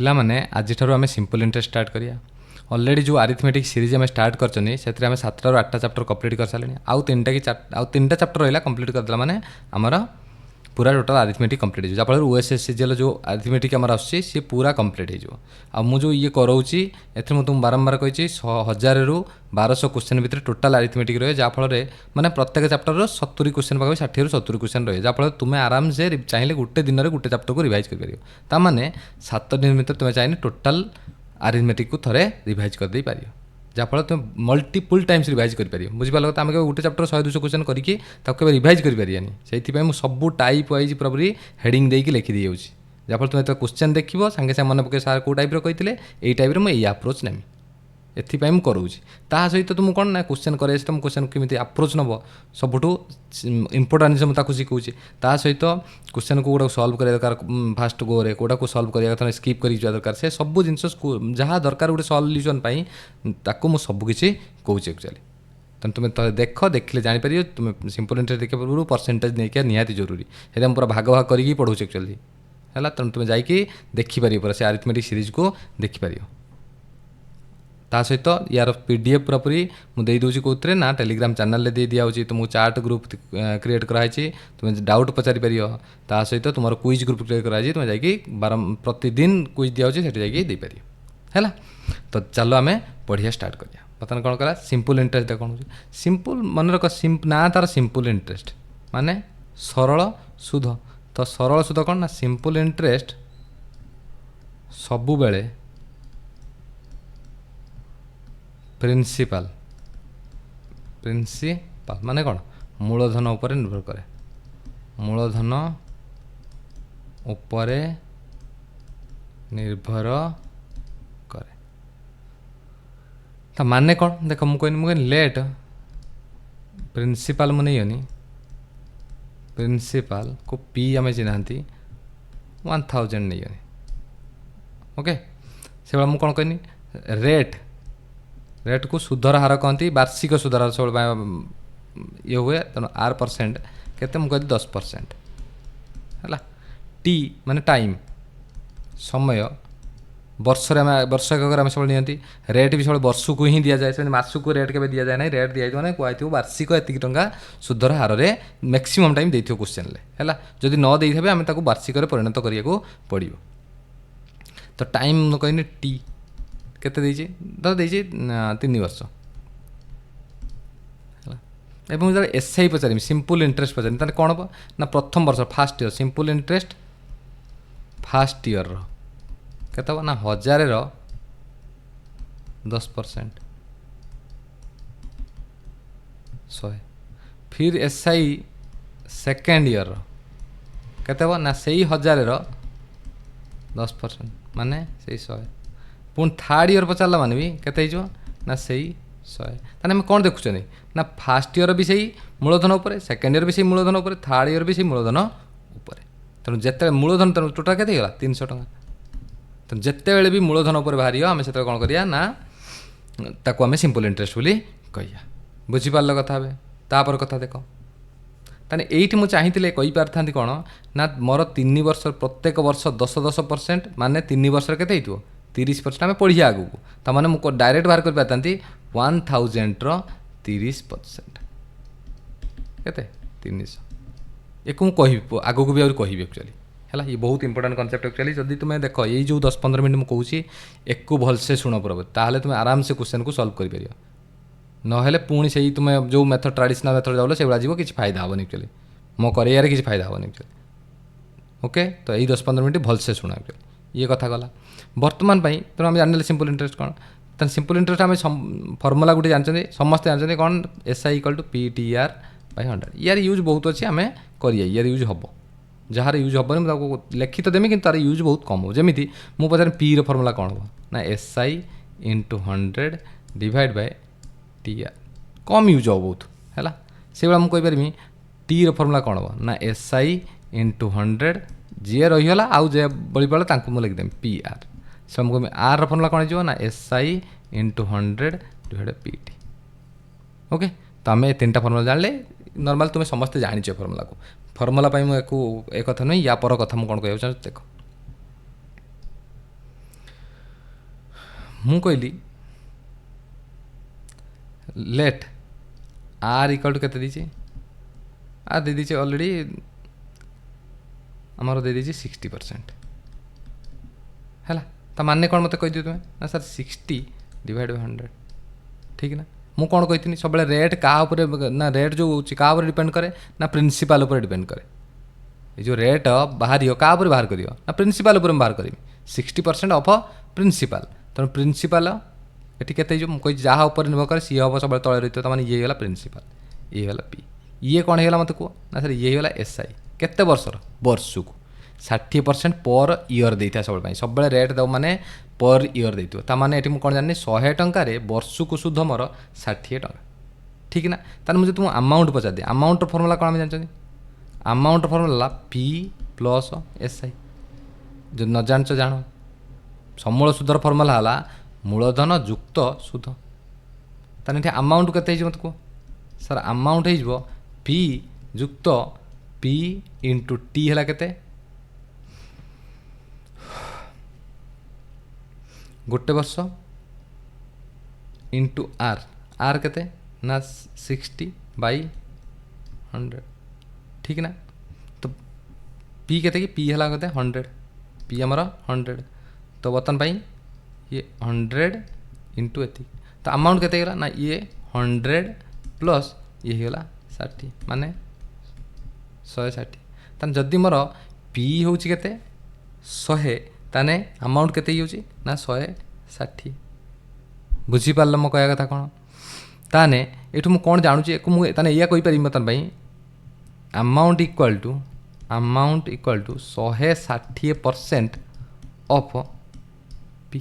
ପିଲାମାନେ ଆଜିଠାରୁ ଆମେ ସିମ୍ପଲ୍ ଇଣ୍ଟରେଷ୍ଟ ଷ୍ଟାର୍ଟ କରିବା। ଅଲରେଡ଼ି ଯେଉଁ ଆରିଥମେଟିକ୍ ସିରିଜ୍ ଆମେ ଷ୍ଟାର୍ଟ କରିଛନ୍ତି ସେଥିରେ ଆମେ 7ଟାରୁ 8ଟା ଚାପ୍ଟର କମ୍ପ୍ଲିଟ୍ କରିସାରିଲେଣି। ଆଉ 3ଟା ଚାପ୍ଟର ରହିଲା, କମ୍ପ୍ଲିଟ୍ କରିଦେଲା ମାନେ ଆମର पूरा टोटाल आरिथमेटिक कंप्लीट हो जाफल ओएसएससीजीएल जो आरिथमेटिक आम आसूँ सी पूरा कंप्लीट हो। आ मु जो ये कराऊँगी एथि तुम बारंबार कही 1000 ରୁ 1200 क्वेश्चन भितर टोटाल आरिथमेटिक रहे जहाँफल माने प्रत्येक चैप्टर 70 क्वेश्चन पाखे 60 ରୁ 70 क्वेश्चन रहे जहाँफल तुम्हें आराम से चाहिए गोटे दिन में गोटे चैप्टर को रिवाइज कर ताने 7 दिन भर तुम्हें चाहिए टोटाल आरिथमेटिक को थरे रिवाइज कर दे पार जहाँफल तुम मल्टीपुल टाइम्स रिवाइज कर बुझिपार तो आम गोटे चैप्टर 100-200 क्वेश्चन करके रिवाइज कर से सब टाइप वाइज पूरापूरी हेडिंग देकी लिखिदी जाऊँगी जहाँफल तुम तो क्वेश्चन देख सागे सागे मन पके सार कौ टाइप कही यही टाइप मुझे आप्रोच नेमी एपाई मुझे करूँ ता सहित तुम कौन ना क्वेश्चन करे तुम क्वेश्चन केमी आप्रोच नब सबुठ इंपोर्टाट जिन मुझे शिखाऊँगी ता सहित क्वेश्चन को गोटा सल्व कर दरकार फास्ट गोरे कौटा को सल्व करा स्किप कर दरकार से सब जिन जहाँ दरकार गोटे सल्यूशन मुझे सबकि कौच एक्चुअली तेना तुम्हें देख देखिले जापर तुम सिंपल इंटरेस्ट देखा पूर्व परसेंटेज नहीं निहाती जरूरी है पूरा भाग भाग करके पढ़ू एक्चुअली है तेना तुम जाकि देखिपार पूरा से आरिथमेटिक सीरीज को देखिपार ता सहित यार पीडीएफ पूरापूरी मुझे दूसरी कौन ना टेलीग्राम चैनल दे दिखाई तुमको चार्ट ग्रुप क्रिएट कराई तुम्हें डाउट पचारि पार ता सहित तुम क्विज ग्रुप क्रिएट कराई तुम्हें जाकि प्रतिदिन क्विज दिखाई से देपार है। तो चलो आम पढ़िया स्टार्ट करिया बर्तमान कौन करा सिंपल इंटरेस्ट कौन हो सिंपल मन रख ना तार सिंपल इंटरेस्ट माने सरल सुध तो सरल सुध कौन ना सिंपल इंटरेस्ट सबु बेले प्रिंसिपल माने कौन मूलधन उपरे निर्भर करे मूलधन उपरे निर्भर करे ता माने कौन देख मुझे लेट प्रिंसिपल मुझे नहीं प्रिंसिपल को पी आम चिन्ह 1000 नहीं ओके से मुझे कौन कहनी रेट को सुधर हार कहती वार्षिक सुधर हार सब ये हुए तेना आर परसेंट केते मुझे 10% है टी माने टाइम समय वर्ष आम सब नियंती रेट भी सब वर्ष को ही दि जाए से मास को रेट के दि जाए ना रेट दि जाए कहते वार्षिक एति टंका सुधर हार में मैक्सिमम टाइम देथियो क्वेश्चन है जदि न देथे आम वार्षिक परिणत करिया पड़ो तो टाइम कहनी टी केते देइछि तो देइछि 3 वर्ष एवं जब एसआई पचारि सिंपल इंटरेस्ट पचारि ताने कौन हम ना प्रथम वर्ष fast year simple interest fast year केते ना 1000 10% 100 फिर एसआई सेकेंड ईयर केते ना से 1000 10% माने से 100 पुणी थर्ड ईयर पचारा माने भी केते ना से 100 ताने आम कौन देखुं ना फास्ट ईयर भी सही मूलधन उपर सेकेंड ईयर भी सही मूलधन उपर थर्ड ईयर भी सही मूलधन उपर तेणु जिते मूलधन तेणु टोटाल केते गला 300 टका तेणु जिते भी मूलधन उपर बाहर आम से कौन करिया ना ताको आम सिंपल इंटरेस्ट बोली कहिया बुझीपार कथा हे तापर कथा देख ताने एइठी मु चाहिए कही पारथांती कौन ना मोर 3 वर्ष प्रत्येक वर्ष 10% माने 3 वर्ष केते हितो 30% आम पढ़िया आगू तो मैंने मुझे डायरेक्ट बाहर कर पारती 1000 रो 30% केते 300 एक मुझे कह आगू को भी और कहबी एक्चुअली है ये बहुत इंपोर्टेंट कॉन्सेप्ट एक्चुअली जब तुम्हें देख ये जो 10-15 मिनट मुझे कहूँ एक भलसे शुण पूरा ताहले तुम्हें आराम से क्वेश्चन को सॉल्व कर ना पुणी से तुम्हें जो मेथड ट्रेडिशनल मेथड जाओ से जीव किसी फायदा हेनी एक्चुअली मो कर किसी फायदा हेनी एक्चुअली ओके तो यही 10-15 मिनट भलसे शुण एक्चुअली ये कथा गला बर्तमान तेणु आम जान सिंपल इंटरेस्ट कौन तेना सिंपल इंटरेस्ट आम फर्मुला गोटे जानते समस्ते जानते कौन SI = PTR/100 यार यूज बहुत अच्छे आम करिए यार यूज हम जार यूज हेनी मुझे लिखी तो देमी कि तार यूज बहुत कम हो जमी मुझे पचारे पी फर्मुला कौन हम ना SI × 100 / TR कम यूज हो बहुत है से मुझे कहीपरि टी फर्मुला कौन हम ना SI × 100 जी रहीगला आउ जे बड़ी पड़ा मुझे लिखिदेमी PR से मुझे आर फर्मुला कौन हो ना SI × 100 / PT ओके तो आम 3टा फर्मुला जानले नॉर्मल तुम्हें समस्ते जानिछ फर्मुला को फर्मुला मुझे एक कथा नुह या पर कथा मुझे कौन कह देख ମୁଁ କହିଲି लेट आर इक्वल टू केते दीची आर दे दीची ऑलरेडी आमर दे दीची 60% है ता माने कौन मत कही तुम्हें ना सर 60 डिवाइड बाय 100 ठीक ना मु कौन कही सब रेट क्या ना रेट जो क्या डिपेंड करे ना प्रिंसिपल उपर डिपेंड करे ये जो रेट बाहर क्या बाहर कर ना प्रिंसिपल उपर बाहर करी 60% ऑफ प्रिंसिपल तेणु प्रिंसिपल ये के कही जहाँ उपर निर्भर करे सी हम सब तले रही है ये है प्रिंसिपल ये है पी ये कौन है मत कह ना सर ये है एस आई केते वर्षर वर्ष को 60% पर इयर देता सब रेट दब माने पर इयर देते ताने ये कौन जानी 100 टंकार वर्ष को सुध मोर 60 टका ठीक ना ताने मुझे तुम अमाउंट पचार दिए अमाउंट फर्मुला कौन आम जानते amount formula P plus S I जो न जान जान समूल सुधर फर्मुला है मूलधन युक्त सुध ताने अमाउंट केते मत कह सर अमाउंट हो पी युक्त पी इंटू टी है केते गोटे वर्ष इंटू आर आर केते ना 60/100 ठीक ना तो पी केते कि पी है केते 100 पी आमर 100 तो बर्तन पाई ये 100 इंटू एति तो अमाउंट केते गला ना ये 100 प्लस ये गला 60 माने 160 ताने जदि मोर पी होची केते 100 ताने अमाउंट केते होची ना 160 बुझी पारल मो कहया कथा कोन ताने एठु मु कोन जानुची एको मु ताने या कहि पारि मतन भाई amount equal to 160% of P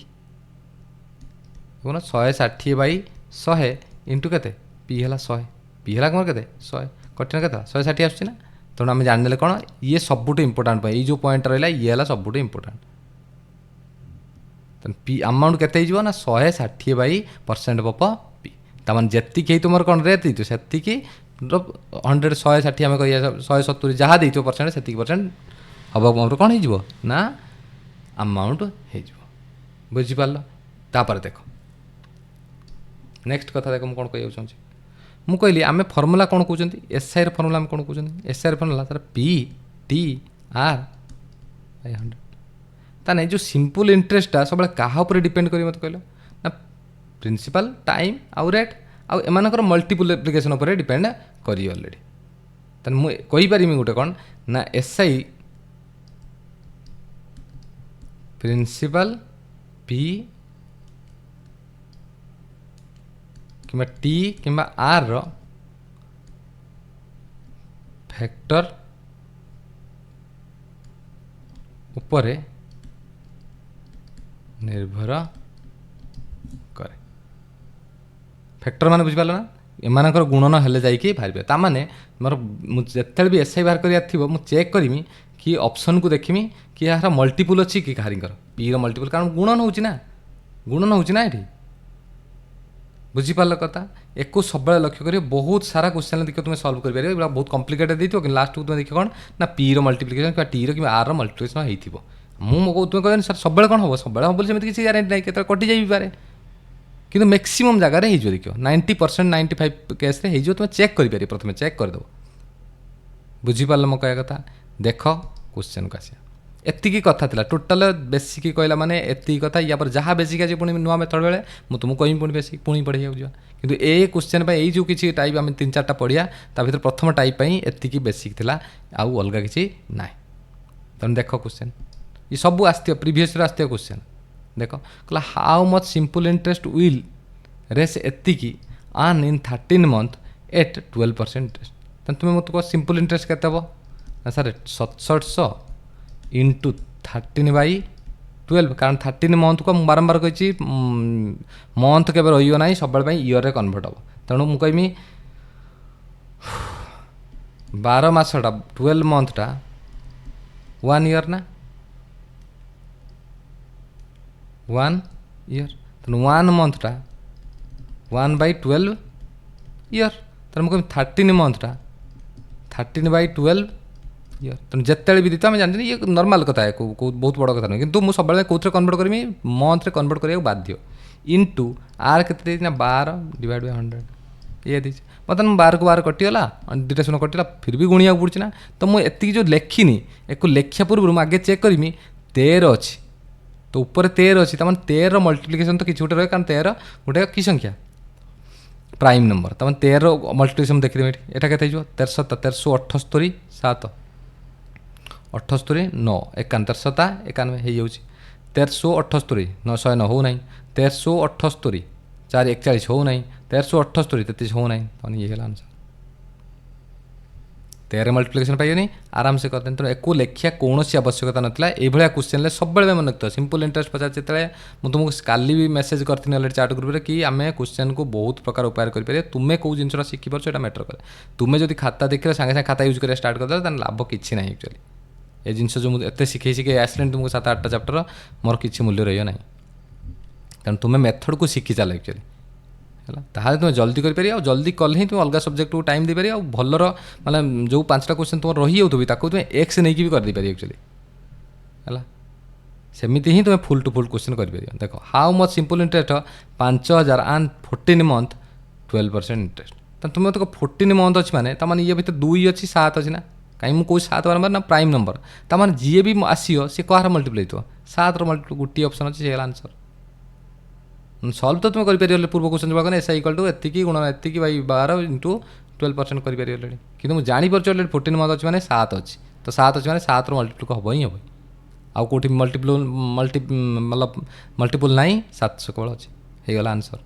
कोन 160/100 इंटू केते पी हला 100 पी हला कोन केते 100 कटिन केते 160 आछी ना तेणु आम जान कौन ये सबुठ इंपोर्टाट ये जो पॉइंट रहा ये है सबुठ इंपोर्टाट पी अमाउंट केते ना 160/% ऑफ पी तमान जेति तुम कौन रेट दी से 100 160 आम कह 170 जहाँ दे परसेंट से परसेंट हम कौन हो ना अमाउंट हो बुझिपार तापर देख नेक्स्ट कथा देख मुझे कौन कह चाहूँगी मु कहली आम फर्मुला कौन कहते एस आई फर्मुला आम कौन कहते S I formula sir P T R by 100 ताने जो सिंपल इंटरेस्टा सब क्या डिपेंड करी मत कहल ना प्रिंसिपल टाइम आउ रेट आउ एमानकर मल्टीपल एप्लिकेशन उपर डिपेंड करी ऑलरेडी ताने मु कहि पारिमी गोटे कौन ना एस आई प्रिंसिपल पी कि टी कि आर रो फैक्टर उपरे निर्भर करे फैक्टर माने बुझिपाल ना एमानकर गुणन हेले जाइए बाहर ताने मोर जिते भी एस आई बाहर कर मु चेक करमी कि ऑप्शन को देखमी कि यार मल्टीपल अच्छी कि कहारिंकर पी रो मल्टीपल कारण गुणन होची ना ये बुझिपार कथा एक सब लक्ष्य कर बहुत सारा क्वेश्चन देखिए तुम सल्व कर बहुत कॉम्प्लिकेटेड देखो कि लास्ट को तुम देखिए कौन ना पी रो मल्टीप्लिकेशन कि टी रो कि आर रो मल्टीप्लिकेशन हो तुम कह सर सब कौन हम सब हम बोली किसी ग्यारंटी ना केत कटि जाई पारे कि मैक्सिमम जगह हो देखिए 90% 95 केस हो तुम चेक कर प्रथम चेक करदेव बुझिपार मो कह कथा देख क्वेश्चन को आसिया एतिकी कथा थिला टोटाल बेसिक कहला माने एतिकी कथा या पर जहाँ बेसिक आज पुणी नुआ मेथड बेले मुझे तुमको कहीं पुणी बेसिक पुणी पढ़ी जाऊँ किंतु ए क्वेश्चन ये जो किसी टाइप आम 3-4टा पढ़िया ता भीतर प्रथम टाइप एतिकी बेसिक थिला आउ अलग किसी ना तेणु देख क्वेश्चन ये सब आसत प्रीवियस आसत क्वेश्चन देख कहला how much simple interest will रेस एतिकी earn in 13 months at 12% interest तेना तुम्हें मत कह सिंपल इंटरेस्ट केते हम ना सर 700 इंटू 13/12 कारण 13 मंथ को बारंबार कही मंथ के रही सब इयर रे कन्वर्ट हम तेणु मुझे कहमी 12 मासटा 12 मंथटा 1 year ना 1 year तेणु 1 मंथटा 1/12 year तेणु मुझे 13 मंथटा 13/12 ଇୟର। ତେଣୁ ଯେତେବେଳେ ବି ଦେଇଥିବ ଆମେ ଜାଣିଛନ୍ତି ଇଏ ନର୍ମାଲ କଥା, ବହୁତ ବଡ଼ କଥା ନୁହେଁ। କିନ୍ତୁ ମୁଁ ସବୁବେଳେ କେଉଁଥିରେ କନଭର୍ଟ କରିବି, ମନ୍ଥରେ କନଭର୍ଟ କରିବାକୁ ବାଧ୍ୟ। ଇଣ୍ଟୁ ଆର୍ କେତେ ଦେଇଛି ନା 12 ଡିଭାଇଡ଼ ବାଇ 100 ଇଏ ଦେଇଛି। ବର୍ତ୍ତମାନ 12କୁ 12 କଟିଗଲା, ଦୁଇଟା ଶୂନ କଟିଗଲା, ଫିର୍ ବି ଗୁଣିବାକୁ ପଡ଼ୁଛି ନା। ତ ମୁଁ ଏତିକି ଯେଉଁ ଲେଖିନି, ୟାକୁ ଲେଖିବା ପୂର୍ବରୁ ମୁଁ ଆଗେ ଚେକ୍ କରିବି 13 ଅଛି, ତ ଉପରେ 13 ଅଛି, ତାମାନେ 13ର ମଲ୍ଟିପ୍ଲିକେସନ୍ ତ କିଛି ଗୋଟେ ରହେ, କାରଣ 13 ଗୋଟେ କି ସଂଖ୍ୟା, ପ୍ରାଇମ୍ ନମ୍ବର। ତାମାନେ 13ର ମଲ୍ଟିପ୍ଲିକେସନ୍ ଦେଖିଦେବି ଏଠି, ଏଇଟା କେତେ ହେଇଯିବ 13 1378 7 78 9 91 13 91 ହେଇଯାଉଛି। 1378 909 ହେଉନାହିଁ, 1378 4 41 ହେଉନାହିଁ, 1378 33 ହେଉନାହିଁ, ତାମାନେ ଇଏ ହେଲା ଆନ୍ସର। 13 ମଲ୍ଟିପ୍ଲିକେସନ୍ ପାଇବେନି, ଆରାମସେ କରିଦେନି। ତେଣୁ ଏକୁ ଲେଖିବା କୌଣସି ଆବଶ୍ୟକତା ନଥିଲା। ଏଇଭଳିଆ କ୍ୱେଶ୍ଚନ୍ରେ ସବୁବେଳେ ମନେ ରଖିଥିବ, ସିମ୍ପଲ୍ ଇଣ୍ଟରେଷ୍ଟ ପଚାର ଯେତେବେଳେ, ମୁଁ ତୁମକୁ କାଲି ବି ମେସେଜ୍ କରିଥିଲି ଅଲରେଡ଼ି ଚାଟ୍ ଗ୍ରୁପ୍ରେ କି ଆମେ କ୍ୱେଶ୍ଚନ୍କୁ ବହୁତ ପ୍ରକାର ଉପାୟରେ କରିପାରିବା। ତୁମେ କେଉଁ ଜିନିଷଟା ଶିଖିପାରୁଛ ସେଇଟା ମ୍ୟାଟର୍ କରେ। ତୁମେ ଯଦି ଖାତା ଦେଖିଲେ ସାଙ୍ଗେ ସାଙ୍ଗେ ଖାତା ୟୁଜ୍ କରିବା ଷ୍ଟାର୍ଟ କରିଦେଲେ, ତାହେଲେ ଲାଭ କିଛି ନାହିଁ ଆକ୍ଚୁଆଲି। ଏ ଜିନିଷ ଯେଉଁ ମୁଁ ଏତେ ଶିଖେଇ ଆସିଲେଣି ତୁମକୁ 7-8ଟା ଚାପ୍ଟର, ମୋର କିଛି ମୂଲ୍ୟ ରହିବ ନାହିଁ। ତେଣୁ ତୁମେ ମେଥଡ଼କୁ ଶିଖି ଚାଲ ଆକ୍ଚୁଆଲି ହେଲା, ତାହେଲେ ତୁମେ ଜଲ୍ଦି କରିପାରିବ। ଆଉ ଜଲ୍ଦି କଲେ ହିଁ ତୁମେ ଅଲଗା ସବଜେକ୍ଟକୁ ଟାଇମ୍ ଦେଇପାରିବ। ଆଉ ଭଲର ମାନେ ଯେଉଁ 5ଟା କ୍ୱେଶ୍ଚନ୍ ତୁମର ରହିଯାଉଥିବ ତାକୁ ତୁମେ ଏକ୍ସ ନେଇକି ବି କରିଦେଇପାରିବ ଆକ୍ଚୁଆଲି ହେଲା। ସେମିତି ହିଁ ତୁମେ ଫୁଲ୍ ଟୁ ଫୁଲ୍ କ୍ୱେଶ୍ଚନ୍ କରିପାରିବ। ଦେଖ, how much simple interest 5000 and 14 month 12% interest. ତାହେଲେ ତୁମେ ଦେଖ 14 ମନ୍ଥ ଅଛି ମାନେ, ତାମାନେ ଇଏ ଭିତରେ 2 ଅଛି 7 ଅଛି ନା, କାହିଁକି ମୁଁ କହୁଛି 7 ବାରମ୍ବାର ନା, ପ୍ରାଇମ୍ ନମ୍ବର। ତାମାନେ ଯିଏ ବି ଆସିବ ସିଏ କାହାର ମଲ୍ଟିପ୍ଲାଇ ହେଇଥିବ, 7ର ମଲ୍ଟିପ୍ଲାଇ, ଗୋଟିଏ ଅପସନ୍ ଅଛି, ସେ ହେଲା ଆନ୍ସର। ସଲ୍ଭ ତ ତୁମେ କରିପାରିବ ପୂର୍ବ କ୍ୱେଶ୍ଚନ୍ ଯୋଉ ଏସ୍ ଆଇ ଇକ୍ୱାଲ୍ ଟୁ ଏତିକି ଗୁଣ ଏତିକି ବାଇ 12 ଇଣ୍ଟୁ 12% କରିପାରିବ ଅଲରେଡ଼ି। କିନ୍ତୁ ମୁଁ ଜାଣିପାରୁଛି ଅଲରେଡ଼ି 14 ମନ୍ଥ ଅଛି ମାନେ 7 ଅଛି, ତ 7 ଅଛି ମାନେ 7ର ମଲ୍ଟିପ୍ଲିକୁ ହେବ ହିଁ ହେବ। ଆଉ କେଉଁଠି ମଲ୍ଟିପୁଲ୍ ନାହିଁ, 700 କେବଳ ଅଛି, ହେଇଗଲା ଆନ୍ସର।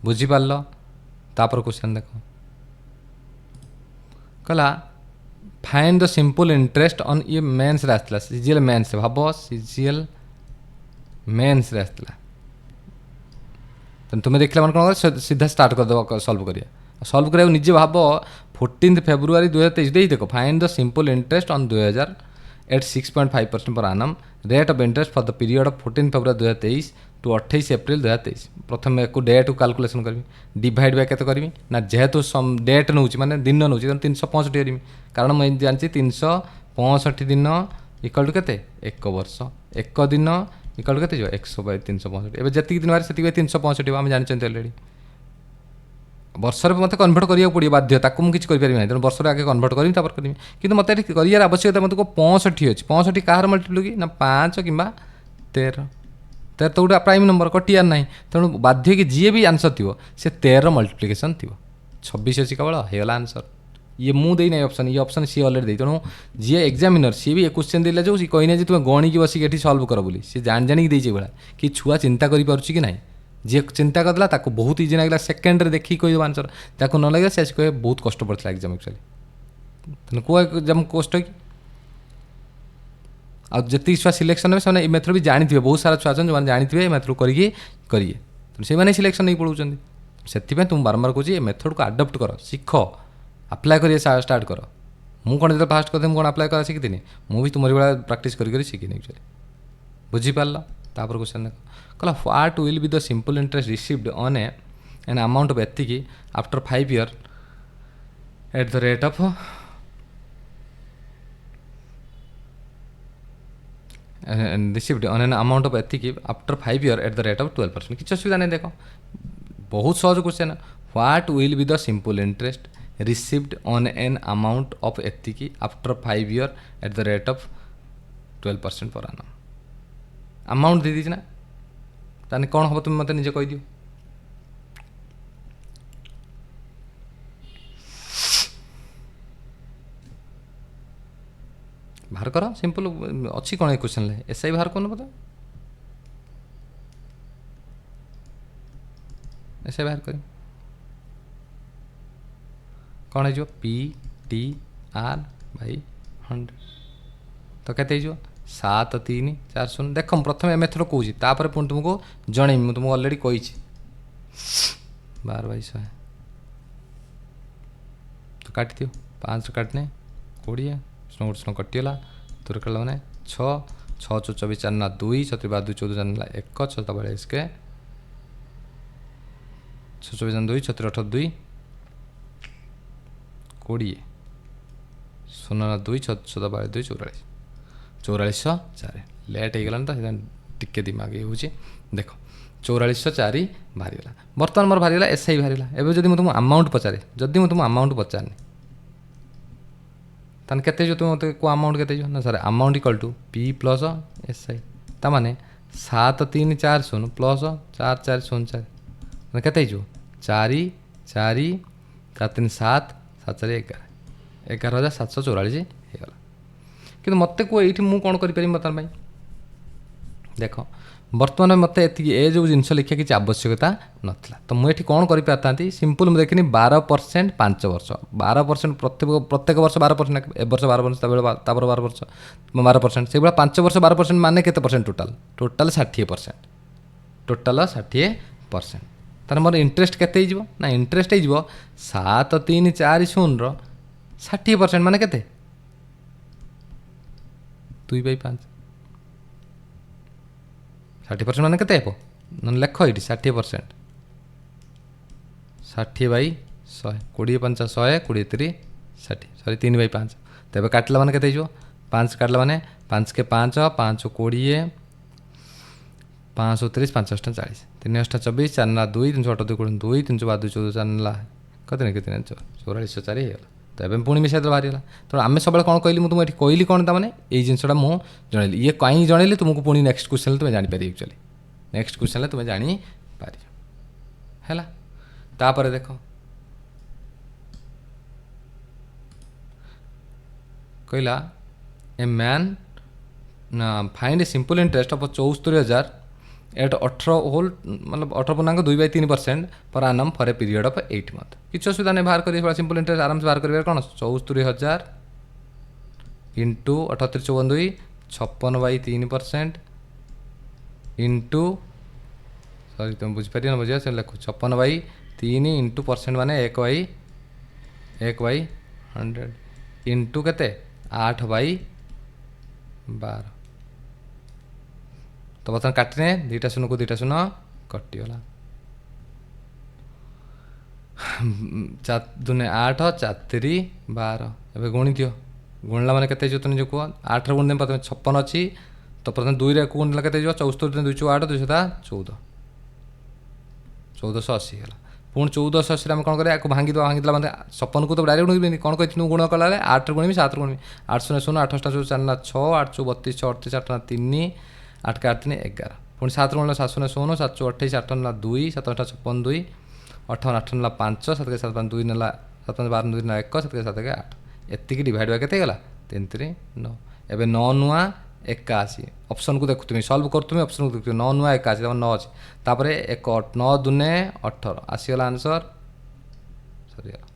ବୁଝିପାରିଲ? ତାପରେ କ୍ୱେଶ୍ଚନ୍ ଦେଖ, କହିଲା find the simple interest on, ଇଏ ମେନ୍ସରେ ଆସିଥିଲା, ସିଜିଏଲ୍ ମେନ୍ସରେ, ଭାବ ସିଜିଏଲ୍ ମେନ୍ସରେ ଆସିଥିଲା। ତୁମେ ଦେଖିଲା ମାନେ କ'ଣ କର, ସିଧା ଷ୍ଟାର୍ଟ କରିଦେବ ସଲ୍ଭ କରିବା। ସଲ୍ଭ କରିବାକୁ ନିଜେ ଭାବ, 14 ଫେବୃଆରୀ 2023 ଦେଇ ଦେଖ, find the simple interest on 2000 at 6.5% per annum, rate of interest for the period of 14 February 2023 to 28 April 2023। ପ୍ରଥମେ ଏକୁ ଡେଟ୍କୁ କାଲକୁଲେସନ୍ କରିବି, ଡିଭାଇଡ଼ ବାଇ କେତେ କରିବି ନା, ଯେହେତୁ ଡେଟ୍ ନେଉଛି ମାନେ ଦିନ ନେଉଛି, ତେଣୁ 365 କରିବି, କାରଣ ମୁଁ ଜାଣିଛି 365 ଦିନ ଇକ୍ୱାଲ୍ ଟୁ କେତେ, 1 ବର୍ଷ, 1 ଦିନ ଇକ୍ୱାଲ୍ ଟୁ କେତେ ଯିବ 100/365। ଏବେ ଯେତିକି ଦିନ ବାହାରେ ସେତିକି 365 ଆମେ ଜାଣିଛନ୍ତି ଅଲରେଡ଼ି। ବର୍ଷରେ ମୋତେ କନଭର୍ଟ କରିବାକୁ ପଡ଼ିବ ବାଧ୍ୟ, ତାକୁ ମୁଁ କିଛି କରିପାରିବି ନାହିଁ। ତେଣୁ ବର୍ଷରେ ଆଗେ କନଭର୍ଟ କରିବି, ତାପରେ କରିବି। କିନ୍ତୁ ମୋତେ ଏଠି କରିବାର ଆବଶ୍ୟକତା, ମୋତେ 65 ଅଛି, 65 କାହାର ମଲ୍ଟିପ୍ଲି କି ନା 5 କିମ୍ବା 13 ତ ଗୋଟେ ପ୍ରାଇମ୍ ନମ୍ବର, କଟିବାର ନାହିଁ। ତେଣୁ ବାଧ୍ୟ କି ଯିଏ ବି ଆନ୍ସର୍ ଥିବ ସେ 13ର ମଲ୍ଟିପ୍ଲିକେସନ୍ ଥିବ। 26 ଅଛି କେବଳ, ହେଇଗଲା ଆନ୍ସର୍। ଇଏ ମୁଁ ଦେଇନାହିଁ ଅପସନ୍, ଇଏ ଅପସନ୍ ସିଏ ଅଲରେଡ଼ି ଦେଇ। ତେଣୁ ଯିଏ ଏକ୍ଜାମିନର ସିଏ ବି ଏ କ୍ୱେଶ୍ଚନ୍ ଦେଲା ଯେଉଁ, ସିଏ କହିନାହିଁ ଯେ ତୁମେ ଗଣିକି ବସିକି ଏଠି ସଲ୍ଭ କର ବୋଲି, ସିଏ ଜାଣିକି ଦେଇଛି ଏଇଭଳିଆ କି ଛୁଆ ଚିନ୍ତା କରିପାରୁଛି କି ନାହିଁ। ଯିଏ ଚିନ୍ତା କରିଦେଲା ତାକୁ ବହୁତ ଇଜି ଲାଗିଲା, ସେକେଣ୍ଡରେ ଦେଖିକି କହିଦେବ ଆନ୍ସର୍। ତାକୁ ନ ଲାଗିଲା ସେ ଆସି କହିବେ ବହୁତ କଷ୍ଟ ପଡ଼ିଥିଲା ଏକ୍ଜାମ୍ ଆକ୍ଚୁଆଲି। ତେଣୁ କେଉଁ ଏକ୍ଜାମ୍ କଷ୍ଟ କି? ଆଉ ଯେତିକି ଛୁଆ ସିଲେକ୍ସନ୍ ନେବେ ସେମାନେ ଏ ମେଥଡ଼ ବି ଜାଣିଥିବେ, ବହୁତ ସାରା ଛୁଆ ଅଛନ୍ତି ଯେଉଁମାନେ ଜାଣିଥିବେ ଏ ମେଥଡ଼ କରିକି କରିବେ, ତେଣୁ ସେମାନେ ସିଲେକ୍ସନ୍ ନେଇକି ପଳାଉଛନ୍ତି। ସେଥିପାଇଁ ତୁମେ ବାରମ୍ବାର କହୁଛି ଏ ମେଥଡ଼କୁ ଆଡ଼ପ୍ଟ କର, ଶିଖ, ଆପ୍ଲାଏ କରିବା ଷ୍ଟାର୍ଟ କର। ମୁଁ କ'ଣ ଯେତେବେଳେ ଫାଷ୍ଟ କରିଥିଲି ମୁଁ କ'ଣ ଆପ୍ଲାଏ କରା ଶିଖିଥିଲି, ମୁଁ ବି ତୁମରି ଭଳିଆ ପ୍ରାକ୍ଟିସ୍ କରି ଶିଖିନି ଆକ୍ଚୁଆଲି। ବୁଝିପାରିଲ? ତାପରେ କ୍ୱେଶ୍ଚନ୍ ଦେଖ, କହିଲା what will be the simple interest received on an amount of ଏତିକି after 5 years at the rate of received on an amount of ଏତିକି after 5 years at the rate of 12%। କିଛି ଅସୁବିଧା ନାହିଁ। ଦେଖ ବହୁତ ସହଜ question, what will be the simple interest received on an amount of ଏତିକି after 5 years at the rate of 12% per annum। Amount ଦେଇଦେଇଛି ନା, ତାହେଲେ କ'ଣ ହେବ ତୁମେ ମୋତେ ନିଜେ କହିଦିଅ। ବାହାର କର, ସିମ୍ପଲ୍ ଅଛି କ'ଣ ଏ କ୍ୱେଶ୍ଚନ୍ରେ, ଏସ୍ ଆଇ ବାହାର କରୁନ ବୋଧେ, ଏସ୍ ଆଇ ବାହାର କରି କ'ଣ ହେଇଯିବ, PTR/100 ତ କେତେ ହେଇଯିବ 7340। ଦେଖ ମୁଁ ପ୍ରଥମେ ଏ ମେଥଡ଼ କହୁଛି, ତାପରେ ପୁଣି ତୁମକୁ ଜଣେଇବି, ମୁଁ ତୁମକୁ ଅଲରେଡ଼ି କହିଛି 12/100 ତ କାଟିଦିଅ, 5 କାଟିନେ 20 ଗୋଟେ କଟିଗଲା, ତୋର କଲା ମାନେ 6 6 24 4 ନା 2 7 2 14 4 1 6 42 6 24 2 7 8 2 20 शून्य ना दुई 14 12 2 44 4404 लेट हो गलान तो टिके दिमाग ये हूँ देख 4404 बाहरीगला बर्तमान मोर बाहरीगला एसआई बाहरीगला एवं जब तुम अमाउंट पचारे जदि मुझे तुम अमाउंट पचारनी ताने केते जो तुम मत को अमाउंट केते जो ना sir amount equal to P plus SI ता माने 7340 प्लस 4404 मैंने केते जो 4 4 4 3 7 7 4 11 11744 होगा कि मत को ये मुझे कौन करें बर्तमान देख बर्तमान मत ए जो जिन लिखा किसी आवश्यकता नाला तो मुझे कौन कर पारि सिंपल मुझे देखनी 12% 5 वर्ष 12% प्रत्येक वर्ष 12% ए वर्ष 12% 12% से 5 वर्ष 12% माने केते परसेंट टोटाल 60% टोटाल 60% तार मोर इंटरेस्ट केते ना इंटरेस्ट हो 7340 60% माने केते 2/5 60% माने केते हेबो न लेख ये 60% 60/100 20 5 100 20 3 60 सॉरी 3/5 तेरे काटला माने केते हो 5 काटला माने 5 के 5 5 20 5 30 5 8 40 3 8 24 4 ना 2 3 8 2 2 3 5 2 14 4 ना कते केते 4404 हो तो ये पुणी मिसाई बाहरीगला तो आम सब कौन कहली मुझे कहली कौन ताने ये जिनसा मुझे जनइली ये कहीं जनइली तुमको पुणी नेक्स्ट क्वेश्चन तुम्हें जापर एक्चुअली नेक्स्ट क्वेश्चन तुम्हें जापर है तापर देख कहला a man find a simple interest of 74,000 at 18 whole मतलब 18 2/3% per annum for a period of 8 month किसी असुविधा नहीं बाहर करिए सिंपल इंटरेस्ट आराम से बाहर करिए कौन 74,000 इंटू 38 54 56/3% इंटू सॉरी तुम बुझीपार ना बुझे लिखो 56/3 इंटू परसेंट माने 1/100 इंटू केते 8/12 तो बर्तमान काटने 2टा शून्य को 2टा शून्य कटिगला 4 दूने 8 4 3 12 एवं गुणी दियो गुणला मैंने केते तुम जो कह 8 गुण दें प्रथम 56 अच्छी तो प्रथम 2 रे गुण के 74 2 8 2 14 1480 है पुणी 1480 आम कौन करें भांगी भांगी मतलब 56 को तो डायरेक्ट गुण कौन कही गुण कला 8 गुणी 7 गुणी 8 0 0 8 8 4 ना 6 8 32 6 38 8 ना 3 8 के 8 3 11 पुणी 7 गुण 7 0 16 7 28 8 ना 2 7 8 56 2 8 8 ना 5 7 के 7 2 ना 7 12 2 ना 1 7 के 7 के 8 एतिक डिवाइड हुआ के 3 3 9 एवं 9 नुआ 81 ऑप्शन को देखुमी सल्व करुमी ऑप्शन को देखुमी 9 नुआ 81 9 अच्छी तापर 1 9 दूने 18 आसीगला आंसर सरीगला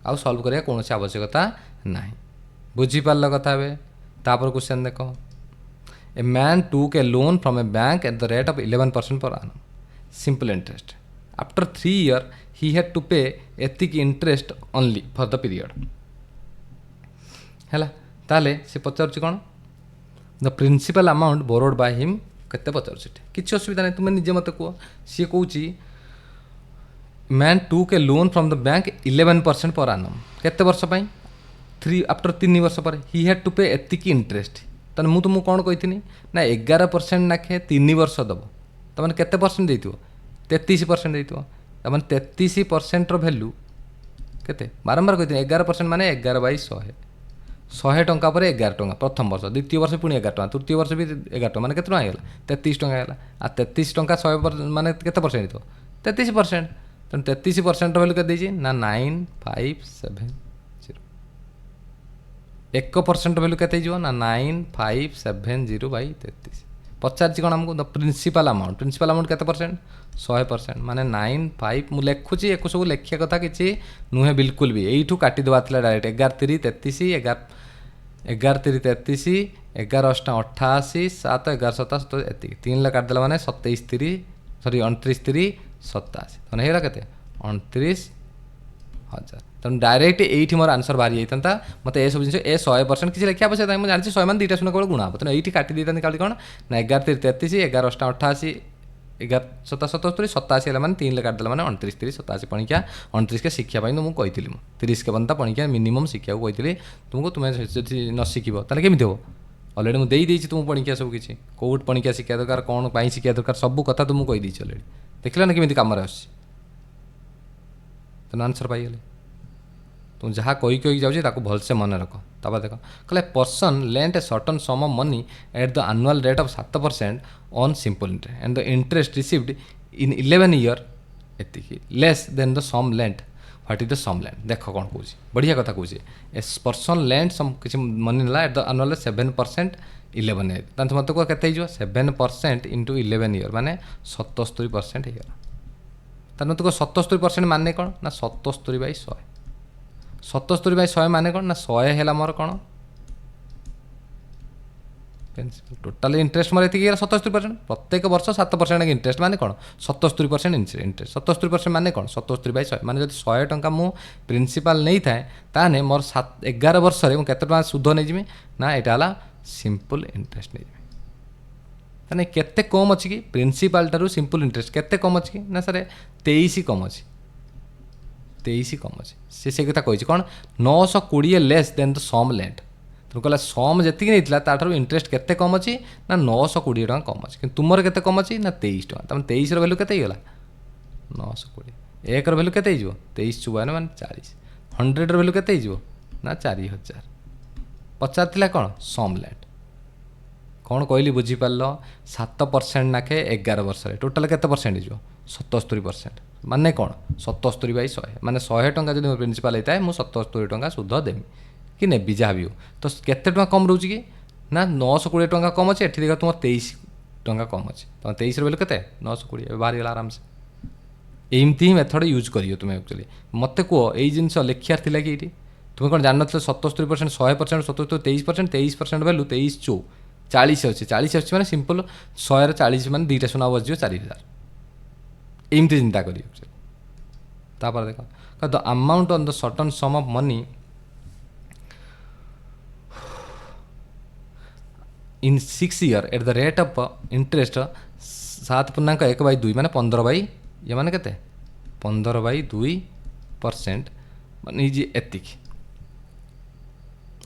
आउ सल्व करिया कौन आवश्यकता ना बुझीपार कथा हे तापर क्वेश्चन देख a man took a loan from a bank at the rate of 11% per annum simple interest after 3 years he had to pay एतिक interest only for the period है ताले से पचार कौन the principal amount borrowed by him केते पचार किसी असुविधा नहीं तुम्हें निजे मत कह सी Cauchy man took a loan from the bank 11% per annum केते वर्ष 3 आफ्टर 3 वर्ष पर ही हैड टू पे एतिक इंटरेस्ट ताने मु तुमको कौन कही ना 11% नाखे 3 वर्ष दब तमें केते परसेंट देइथिबो 33% देइथिबो तमें 33% वैल्यू केते बारंबार कही 11% माने 11/100 100 टंका पर 11 टंका प्रथम वर्ष द्वितीय वर्ष पुणी 11 टंका तृतीय वर्ष भी 11 टंका माने केते टंका 33 टंका है आ 33 टंका 100 माने केते परसेंट देइथिबो 33% तेणु 33% वैल्यू केते देइछि ना 9570 1% वैल्यू केते जीव ना 9570/33 पचार कौन आमको द प्रिंसिपल अमाउंट केते परसेंट 100% माने 95 मु लिखुची एक सब लिखिया कथा किसी नुहे बिल्कुल भी यू काटी देवा डायरेक्ट 11 3 33 11 3 33 11 8 88 7 11 7 एति 3 ला काटिदेला माने 27 3 सॉरी 29 3 87 तो हेला केते 29,000 तेणु डायरेक्ट ये मोर आंसर बाहरी जाता मत ये सब जिन ए 100% किसी लिखा आवश्यकता मैं जानी 100 मान 2टा शून्य केवल गुणा हम तेणु ये काटी देता कौन ना 11 3 33 11 8 88 11 87 है मैंने 3 ले काटदेला मैंने 29 30 87 पणिका 29 के शिक्षा तुमको कही 30 के बनता पणिका मिनिमम शिक्षा को कही तुमको तुम्हें जब न शिख ताले केमी हो अलरेडी मुझे देदेची तुमको पणिका सब किसी कौट पणिका शिक्षा दरकार कौन पाई शिक्षा दरकार सब कथा तुमको कही अलरेडी देखल ना केमी कम तेना आंसर पाइगले तुम जहाँ कही जाऊँगी भलसे मन रख तापर देख कहले person lent a certain sum of money at the annual rate of 7% on simple interest and the interest received in 11 year एति less than the sum lent what is the sum lent देख कौन कौन बढ़िया कथा कौन a person lent सम किसी money ना eight the annual 7% 11 year तो मत कह के 7% इंटू 11 ईयर माने 77% ईयर तार तो 77% माने कौन ना 77/100 77/100 माने कौन ना 100 है मोर कौन टोटाल इंटरेस्ट मोर ये 77% प्रत्येक वर्ष 7% इंटरेस्ट माने कौन 77% इंटरेस्ट 77% माने कौन 77/100 माने जब 100 टंका मु प्रिंसिपल नहीं थाए ताने मोर 11 वर्ष रे केते टंका सुध नहीं जिमी ना एटा हला सिंपल इंटरेस्ट नहीं ताने केते कम अछि कि प्रिंसिपल टारू सिंपल इंटरेस्ट केते कम अछि कि ना सर 23 कम अछि 23 कम अच्छे से कथा कही कौन 920 less than the sum lent तुम कहला सम जी नहीं ताठू इंटरेस्ट केते कम अच्छी ना 920 टका कम अच्छे कि तुमर केते कम अच्छी ना 23 टका तमें 23 वैल्यू केते गला 920 1 वैल्यू केते 23 54 मान 40 100 वैल्यू केते ना 4000 पचार कौन सम लेंट कौन कहली बुझीपार 7% नाखे 11 वर्ष टोटाल केते परसेंट हो 77% माने कौन 77/100 माने 100 टंका जब प्रिंसिपल होता है मुझे 77 टंका सुध देमी कि नेबी जहाँ भी हो तो केते टंका कम रोचे कि ना 920 टंका कम अच्छे एठी देखा तुम 23 टंका कम अच्छे तुम 23 वैल्यू केते 920 बाहर गला आराम से एमती ही मेथड यूज करियो तुम्हें एक्चुअली मत कह यही जिन लिखार थी कि तुम्हें कौन जान 77% 100% 77 23% वैल्यू 23 चौ 40 अच्छे 40 अच्छे मैंने सिंपल 100 40 मैंने 2टा सुना बस 4000 एमती चिंता करिए देख the amount on the certain sum of money in 6 year at the rate of interest 7.1/2 माने 15 ये माने केते 15/2% माने जी एतिक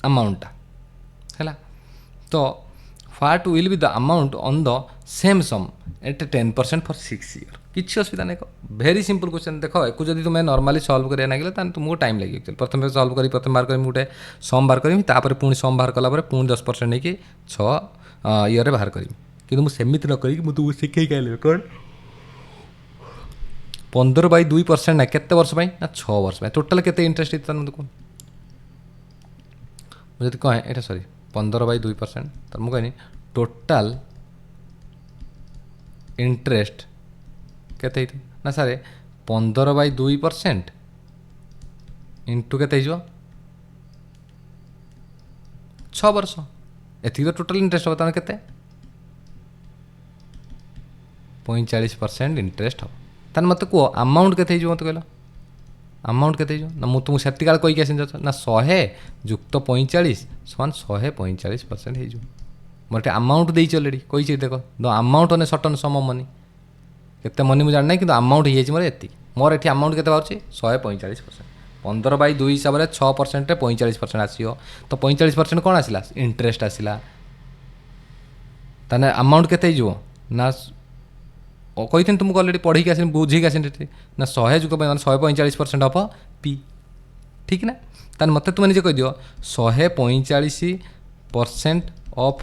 अमाउंट है तो what will be the amount on the same sum at 10% for 6 year किसी असुविधा नहीं भेरी सिंपल क्वेश्चन देख एक जब तुम्हें नॉर्मली सॉल्व करा लगे तुमको टाइम लगे एक्चुअली प्रथम सॉल्व करी प्रथम बाहर करी गोटे सम बाहर करी तापर पुणी सम बाहर कला पुणी 10% नहीं कि 6 ईयर बाहर करी कि सेमती न करी मुझे तुमको शिखे कहले कौन 15/2% ना केते वर्ष ना 6 वर्ष टोटाल केते इंटरेस्ट इतना मत कौन मुझे कहे ये सॉरी 15/2% तो मुझे कहनी टोटाल इंटरेस्ट केते ना सारे 15/2% इंटू केते 6 वर्ष एति तो टोटाल इंटरेस्ट होता केते 45% इंटरेस्ट हम तान मत कह अमाउंट केते मत कहल अमाउंट केते ना मुझे तुमको सेति काल कहीकि आसी ना 100 जुक्त 45 समान 145% हो मोटे अमाउंट देती अलरेडी कही देख the amount on A certain sum of money केते मनी मुझे जाना कि अमाउंट हो मोर एति मोर ये अमाउंट केते बाहर 145% 15/2 हिसाब से 6% 45% आसो तो 45% कौन आसला इंटरेस्ट आसला ताने अमाउंट केते ना कही तुमको अलरेडी पढ़ी आस बुझे आस ना 100 जुग 145% ऑफ पी ठीक ना तान मत तुम निजे कह दियो 145% ऑफ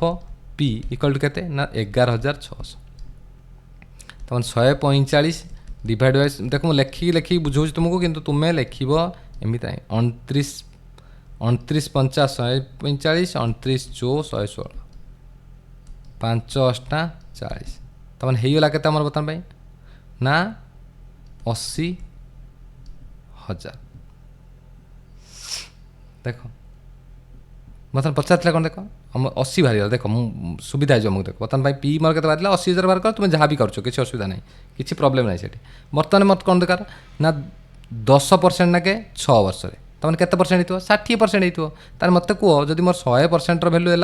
पी इक्वल टू केते ना 11600 तो 145 डिवाइड बाय देख मुझे लेखिकी बुझाऊँ तुमको किंतु तुम्हें लिख एमती 29 29 50 145 29 चौ 116 5 8 40 तमान होगा के बर्तमान ना 80,000 देख बर्तमान पचार कौन देख हम 80 बाहर देख सुविधा है मुझे देख बर्तमान पी मोर के बाहर 80,000 बाहर कर तुम्हें जहाँ भी कर किसी असुविधा नहीं किसी प्रोब्लेम नहीं से बर्तमान मत कौन दरकार ना 10% ना के 6 वर्ष तमें केते परसेंट हो 60% हो तार मत कह जदि मोर 100% वैल्यू है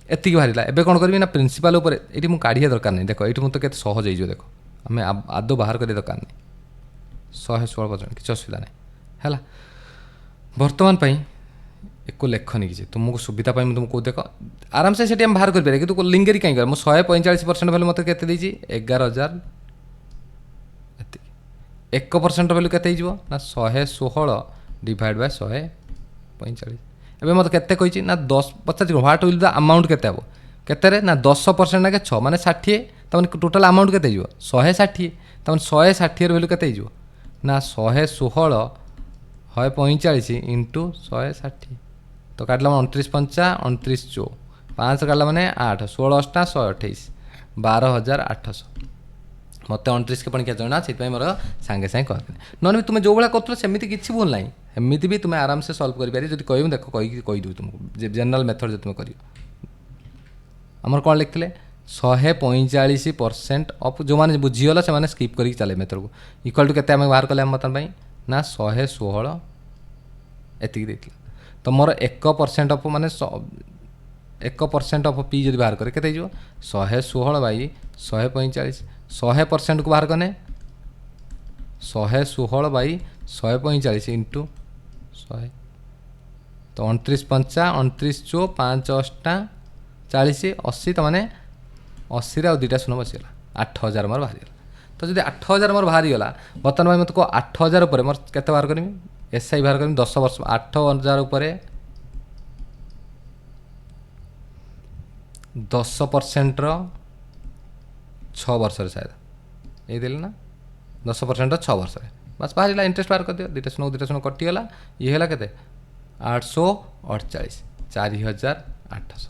एतिक बाहर एबे कौन करी ना प्रिंसिपाल उपर ये मुझे काढ़िया दरकार नहीं देख ये मतलब केते सहज हो देख आम आदौ बाहर करिया दरकार नहीं 116% किसी असुविधा नहीं है बर्तमान एको लेखनी किसी तुमको सुविधा तुमको देख आराम से हम बाहर कर कि लिंगेरी कहीं कर 145% भैल्यू मतलब केते 11,000 1% भैल्यू केते ना 116 डिवाइड बाय 145 एबे मत केते कहिछि ना 10 पचास व्हाट विल द अमाउंट केते हबो केते ना 10% ना के 6 माने 60 तमन टोटल अमाउंट केते 160 तमन 160 भैल्यू केते ना 116 है 45 इंटू 160 तो काटला 29 पंचा 29 चो 5 काटला माने 8 16 अष्टा 128 12,800 मत 29 के पणी क्या जना से मोर सांगे सांगे कहते नन भी तुम जो भाया कर सेमती किसी भूल ना एमती भी तुम आराम से सल्व कर जब कह देख कहीदे तुमको जेनराल मेथड जो तुम कर आमर कौन लिखते 145% अफ जो मैंने बुझीगला से स्किप करके चले मेथड को इक्वल टू के बाहर कले बर्तमान ना 116 एति तो मोर 1% अफ माने 1% अफ पी जब बाहर करे 116 बाई 145 100% को बाहर कने 116 बाई 145 इंटू 100 तो 29 पंचा 29 चो 5 अष्टा 40 80 तो मैंने 80 आउ दुटा शून्य बसीगला 8,000 मोर बाहरी तो जब 8,000 मोर बाहरी गला बर्तमान मत को 8,000 उपर मोर केते बाहर करमी एसआई बाहर करमी 10 वर्ष 8,000 उपर 10% रो 6 वर्ष शायद ये देले ना 10% रो 6 वर्ष बस बाहर इंटरेस्ट बाहर कर दियो दुटा शून्य कटिगला ये है केते 848 4,800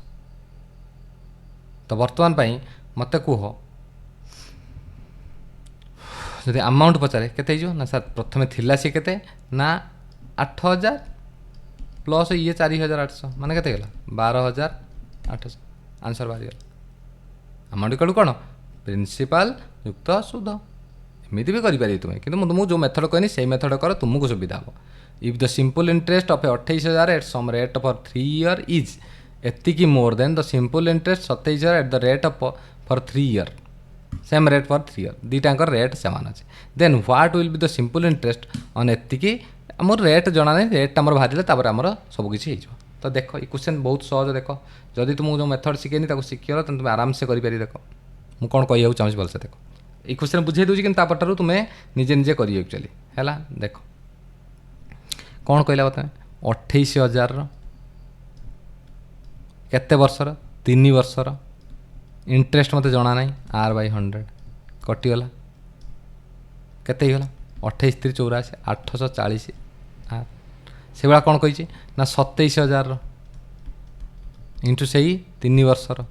तो बर्तमान मत कह जदि अमाउंट पचारे केते ना सर प्रथम थिला सी केते ना 8,000 प्लस ये 4,800 माने केते गला 12,800 आंसर बाहरी गला अमाउंट कड़ू कौन प्रिंसिपल युक्त सुध एमती भी करें तुम्हें कि तुमको जो मेथड कहनी से मेथड कर तुमको सुविधा हो if the simple interest of 28,000 at some rate for 3 year is एतिकी more than the simple interest 27,000 at the rate of for 3 year same rate for 3 year दुईटाक रेट सामान अच्छे then what will be the simple interest on एतिकी आमर rate जना नहीं rate आमर बाहर आमर सबकि तो देख ये क्वेश्चन बहुत सहज देख जदि तुमको जो मेथड शिखेनी शिखिगल तो तुम आराम से करें देख मुझे कौन कह चाहूँगी भलसे देख ये क्वेश्चन बुझे दूसरी कि तुम्हें निजे निजे कर एक्चुअली है देख कौन कहला बताए 28,000 केते वर्षर 3 वर्षर इंटरेस्ट मत जना ना R/100 कटिगला केते गला 28 3 84 840 आर से भाया कौन कही ना 27,000 इंटू से 3 वर्षर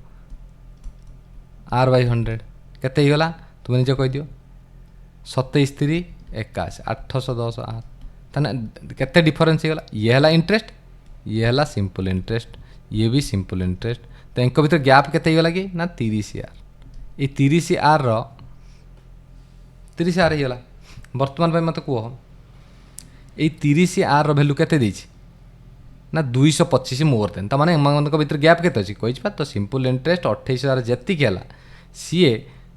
R/100 केते गला तुम निजे कह दियो 27 3 81 810 आर ताने केते डिफरेंस गला ये है इंटरेस्ट ये है सिंपल इंटरेस्ट ये भी सिंपल इंटरेस्ट तो इनक भर गैप केते गला कि ना 30,000 ये 30,000 रो 30,000 गला बर्तमान मत कह ये 30,000 रो वैल्यू केते देछि ना 225 मोर देन तो माने एमानक भर गैप केते अछि कहि तो सिंपल इंटरेस्ट 28,000 जेतिक है सी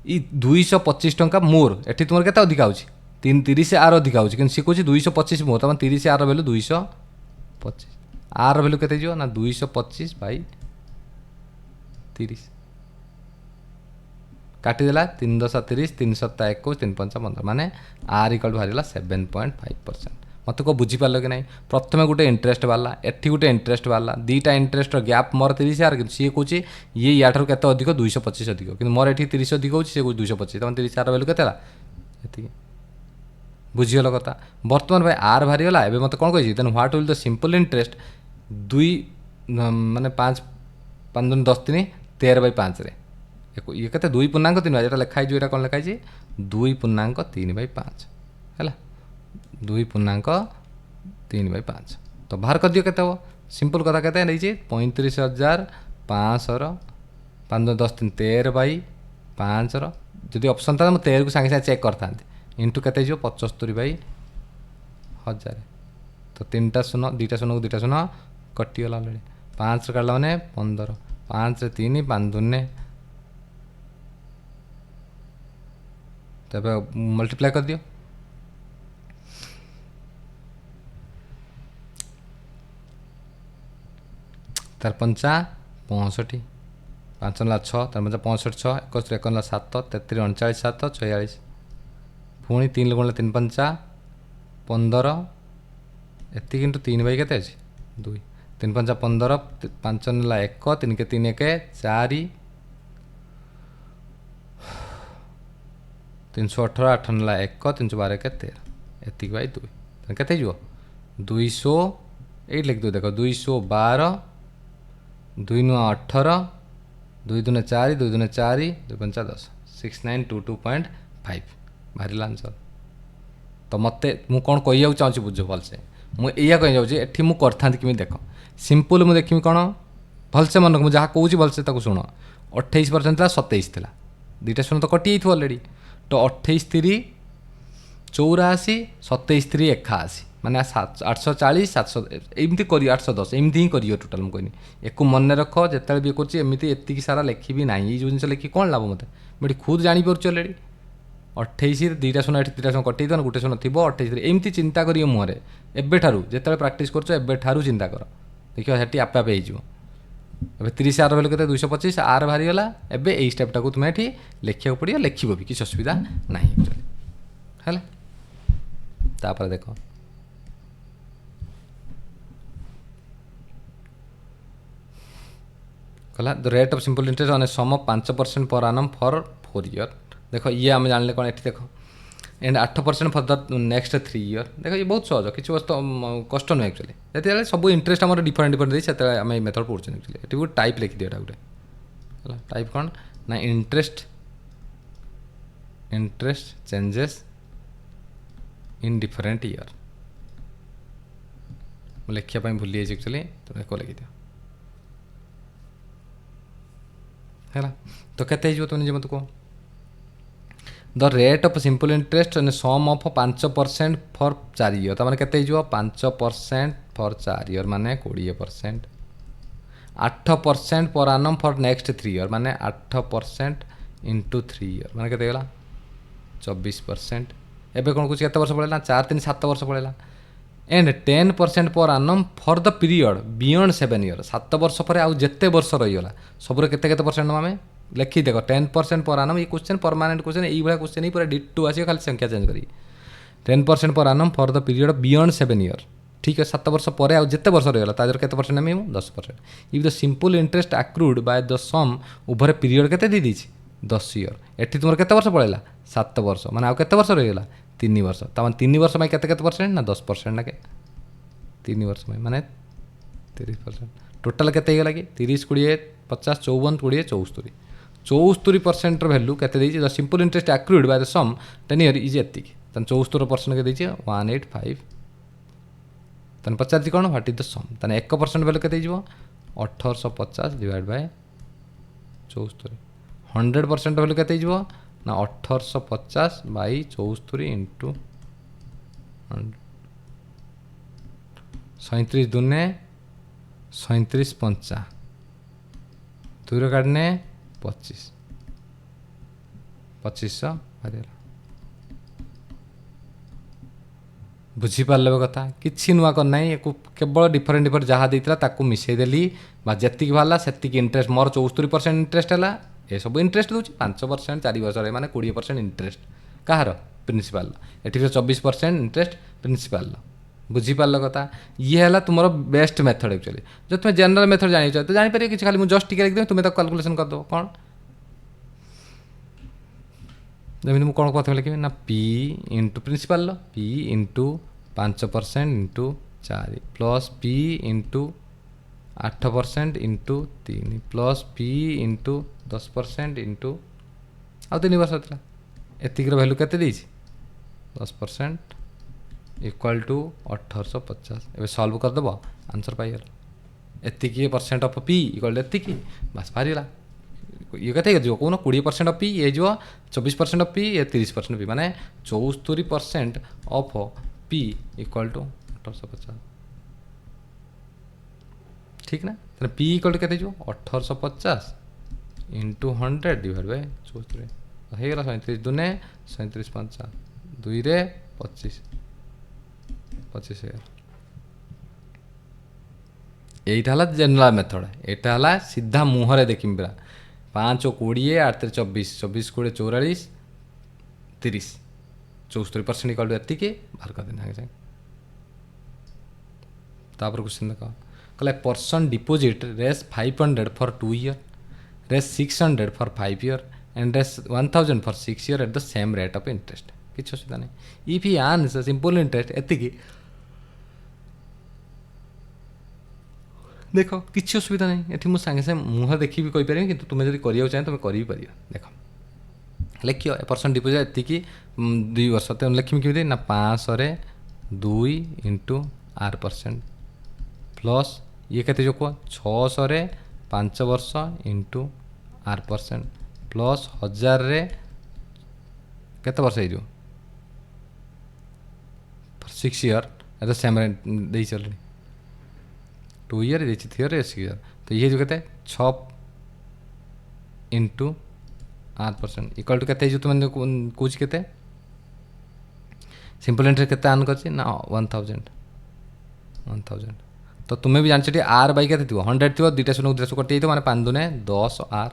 ई 225 टंका मोर एठी तुमर केते अधिक आउछि 30,000 अधिक आउछि कि सी कहछि 225 मोर तो 30,000 वैल्यू 225 आर वैल्यू केते जो ना 225 बाई 30 काटिदेला 3 10 30 3 7 21 3 5 15 माने आर इक्वल बाहर 7.5% मत को बुझीपार कि ना प्रथम गोटे इंटरेस्ट बाहर एटी गोटे इंटरेस्ट बाहर दुईटा इंटरेस्ट गैप मोर 30,000 कि सी कौन ये या ठार केते अधिक 225 अधिक कि मोर ये 30 अधिक हो 225 तो 30,000 वैल्यू केते बुझीगल कथा बर्तमान भाई आर बाहरी गला एबे मत कौन कही then what will the simple interest 2 माने 5 5 10 3 13/5 रे ये कहते 2.3 जो लिखाई जो कौन लिखाई 2.3/5 है 2.3/5 तो बाहर कर दियो केते हो सिंपल कथा केते नहीं 35,500 5 10 3 13/5 जदि ऑप्शन था 13 को सांगे चेक करता इंटू केते 75/1000 तो 3टा शून्य 2टा शून्य को 2टा शून्य कटिगला 5 काटला माने 15 5 रे 3 5 दूने तब मल्टीप्लाई कर दियो तार 5 65 5 ला 6 तार 65 6 71 51 7 33 39 7 46 पुणी 3 गुणिले 3 5 15 एति इंटू 3 बाई के 2 3 5 15 5 नेला 1 3 के 3 1 4 318 8 नेला 1 312 के 13 एति बाई 2 के 200 ये लिख दो देख 212 2 नु 18 2 दूने 4 2 दूने 4 2 5 10 6922.5 बाहर आंसर तो मत मु कौन कह चाहूँ बुझ भलसे मुझे कह जाऊँ एटी मुझे करता कि देख सिंपल मुझे देखी कौन भलसे मन मुझे जहाँ कौच भलसे शुण 28% था 27 था दुईटा शून्य तो कटि जाइए अलरेडी तो 28 3 84 27 3 81 माने 840 700 एमती कर 810 एमती ही कर टोटाल मुझे कहनी एक मन रख जिते भी करमती एति सारा लिखी ना ये जो जिन लिखी कौन लाभ मत मुझे खुद जापर अलरेडी 28 दुईटा शून्य दुईटा शून्य कटि गोटे शून्य थी 28 एमती चिंता करिए मुहरे एबेठारू जिते प्राक्ट कर चिंता कर देखिए सेठी आपे आपे हो 30 आर भैल्यू के 225 आर बाहरीगला एवं यही स्टेपटा को तुम्हें ये लिखा पड़ो लिख भी किसी असुविधा ना है तापर देख कहला the rate of simple interest on a sum of 5% per annum for 4 year देख ये आम जान कौन ये देख and 8% for the next 3 year देख ये बहुत सहज किसी कष्ट नुहे एक्चुअली जो सब इंटरेस्ट आम डिफरेंट डिफरेंट से आम मेथड पढ़ुचे एक्चुअली ये गोटे टाइप लिखी दिए गोटे टाइप कौन ना interest changes in different year लिखापी भूली जाइए एक्चुअली तो एक लिखि दियो है तो केते तुम निजे मत कह the rate of simple interest sum of 5% for 4 year तो मैंने केते 5% फॉर 4 ईयर माने 20% 8% पर आनम फॉर नेक्स्ट 3 ईयर माने 8% इंटू 3 ईयर माने केते गला 24% एबे कौन कुछ केते वर्ष पड़ेला 4 3 7 वर्ष पड़ेला एंड 10% पर annum for the period beyond 7 year 7 वर्ष पर आउ जेते वर्ष रहीगला सब केते केते परसेंट आम लिखी देख 10% पर आनम ये क्वेश्चन परमानेंट क्वेश्चन यही भाया क्वेश्चन ही पूरा डिटू आस खाली संख्या चेंज करी 10% पर annum for the period beyond 7 year ठीक है 7 वर्ष पर आउ जेते वर्ष रहीगला तादर केते परसेंट आम 10% if the simple interest accrued by the sum over period केते दी दीची 10 ईयर एठी तुमर केते वर्ष पड़ेला 7 वर्ष माने आउ केते वर्ष रहीगला 3 वर्ष तमाम 3 वर्ष में केते परसेंट ना 10% ना के 3 वर्ष में माने 30% टोटाल केते गला कि 30 20 50 54 20 74 74% वैल्यू केते the simple interest accrued by the sum 10 year is एतिक 74% के 185 तन पचार कौन व्हाट इज द सम तन 1% वैल्यू केते 1850 डिवाइड बाय 74 100% वैल्यू केते ना 1850 बाई 74 इंटू 37 दूने 37 पंचा दूर काटने 2500 बुझीपारे कथा कि नुआ करना केवल डिफरेंट डिफरेंट जहाँ देता मिसेदेली जी बाहर से इंटरेस्ट मोर 74% इंटरेस्ट है ये सब इंटरेस्ट दूसरी 5% 4 वर्ष मैंने 20% इंटरेस्ट कहार प्रिंसिपाल ये 24% इंटरेस्ट प्रिंसिपाल बुझीपार कथा ये है तुम बेस्ट मेथड एक्चुअली जो तुम जनरल मेथड जानी तो जापर कि खाली जस्ट टिके लिखदेवी तुम्हें कैलकुलेशन करदेव कौन जमी मुझे कौन प्रथम लिखी ना P into principal P into 5% into 4 plus P into 8% into 3 plus P into 10% into आउ 3 वर्ष था एतिक वैल्यू केते 10% इक्वाल टू 1850 ए सल्व करदेव आंसर पाइल एतिक परसेंट ऑफ पी इक्वाल एतिक बस बाहरीगला ये कहते कौन 20% ऑफ पी ये 24% ऑफ पी ये 30% पी माने 74% ऑफ पी इक्वाल टू 1850 ठीक ना तेरे पी इक्वल टू केते जो 1850 इंटू 100 डिवाइड बाय 74 हो गला 37 दुने 37 5 2 रे 25 25,000 এইটা হল জেনারেল মেথড এটা হল সিধা মুহরে দেখিম পুরা 5 20 8 24 24 20 44 30 74% इक्वल टू एतिके बाहर कर देना है तापर क्वेश्चन देखो कहला पर्सन डिपोजिट रेस 500 फॉर 2 ईयर रेस 600 फॉर 5 ईयर एंड रेस 1000 for 6 year at the same rate of interest किछ असुविधा नहीं if he earns simple interest एतिके देख किसी असुविधा नहीं ये मुझे सागे सागे मुह देखी भी कहीपर कि तुम्हें जब करा चाहिए तुम कर पार देख लिख ए परसेंट डिपोजिट एति 2 वर्ष तो लिखमी कि ना 500 2 इंटू आर परसेंट प्लस ये के जो कह 600 5 वर्ष इंटू आर परसेंट प्लस 1000 केते वर्ष हो 6 ईयर ए सेम दे चल 2 ईयर दे 3 ईयर 6 ईयर तो ये जो कहते 6 इंटू 8% इक्वल टू कहते जो तुम कौच के सिंपल इंटरेस्ट केते आन कर ना 1000 तो तुम्हें भी जानते आर बाई के 100 थी 2 शून्य कटि मैंने 5 दुने 10 आर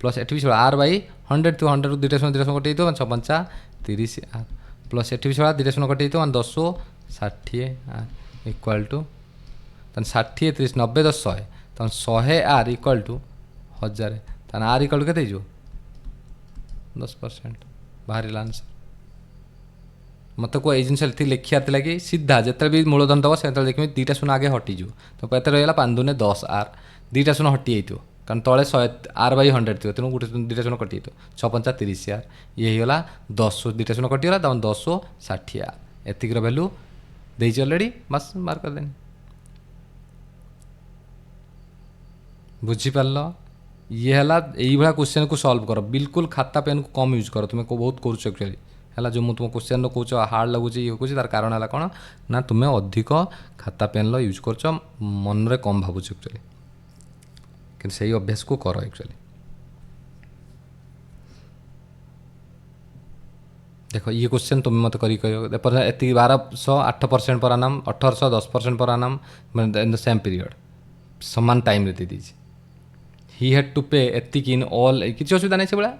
प्लस एटी भी आर बाई 100 थी 100 2 शून्य कटि मैंने 6 5 30 आर प्लस एटी भी 2 शून्य कटि मैंने 10 60 आर इक्वल टू 60 30 90 10 100 तो 100 आर इक्वल टू 1000 तो आर इक्वल टू के 10% बाहर आंसर मत को ये जिन लिखा कि सीधा जिते भी मूलधन दब से देखिए 2टा शून्य आगे हटिज तो कैसे रहा 5 दुने 10 आर 2टा शून्य हटि जाइए कारण तले 100 आर बाई 100 थी तेणु गोटे 2टा शून्य कटि 6 5 30 आर ये होगा 10 2टा शून्य कटिगला तब 10 60 आर एतिकर भैल्यू देती अलरेडी बस बाहर करदे बुझीपार ये है ये क्वेश्चन को सॉल्व कर बिल्कुल खाता पेन को कम यूज कर तुम्हें बहुत करुच एक्चुअली है जो मुझे तुम क्वेश्चन कौच हार्ड लगुच ये कौच तार कारण है कौन ना तुम्हें अधिक खाता पेन यूज कर मन रे कम भावुच एक्चुअली कि सही अभ्यास को कर एक्चुअली देख ये क्वेश्चन तुम्हें मत करी कह ये 1200 8% पर आनाम 1800 10% पर आनाम इन द सेम पीरियड समान टाइम रे दे दीजिए ही हैड टू पे एतिक इन ऑल किसी असुविधा नहीं से भाया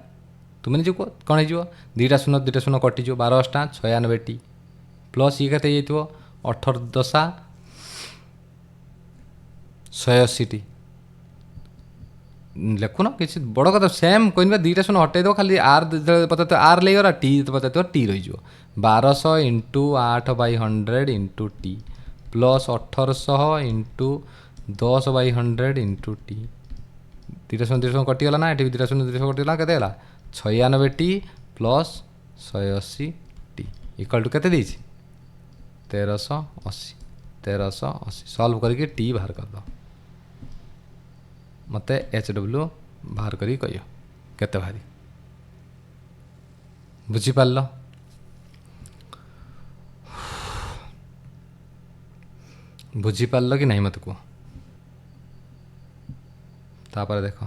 तुम्हें जो कौन हो 2टा शून्य 2टा शून्य कटिज 12 96 टी प्लस ये कहते 18 10 180 टी लिखुन किसी बड़ कथा सेम कह 2टा शून्य हटे दो खाली आर पता आर लेगला टी पता टी रही 1200 into 8 by 100 into T plus 1800 into 10 by 100 into T 2टा शून्य कटिगला ना ये 2टा शून्य कटिगला के 96 T plus 180 T equal to के 1380 सॉल्व करके टी बाहर कर दो मत HW बाहर करी कह केते भारी बुझीपार बुझीपार कि नहीं मत कह तापर देख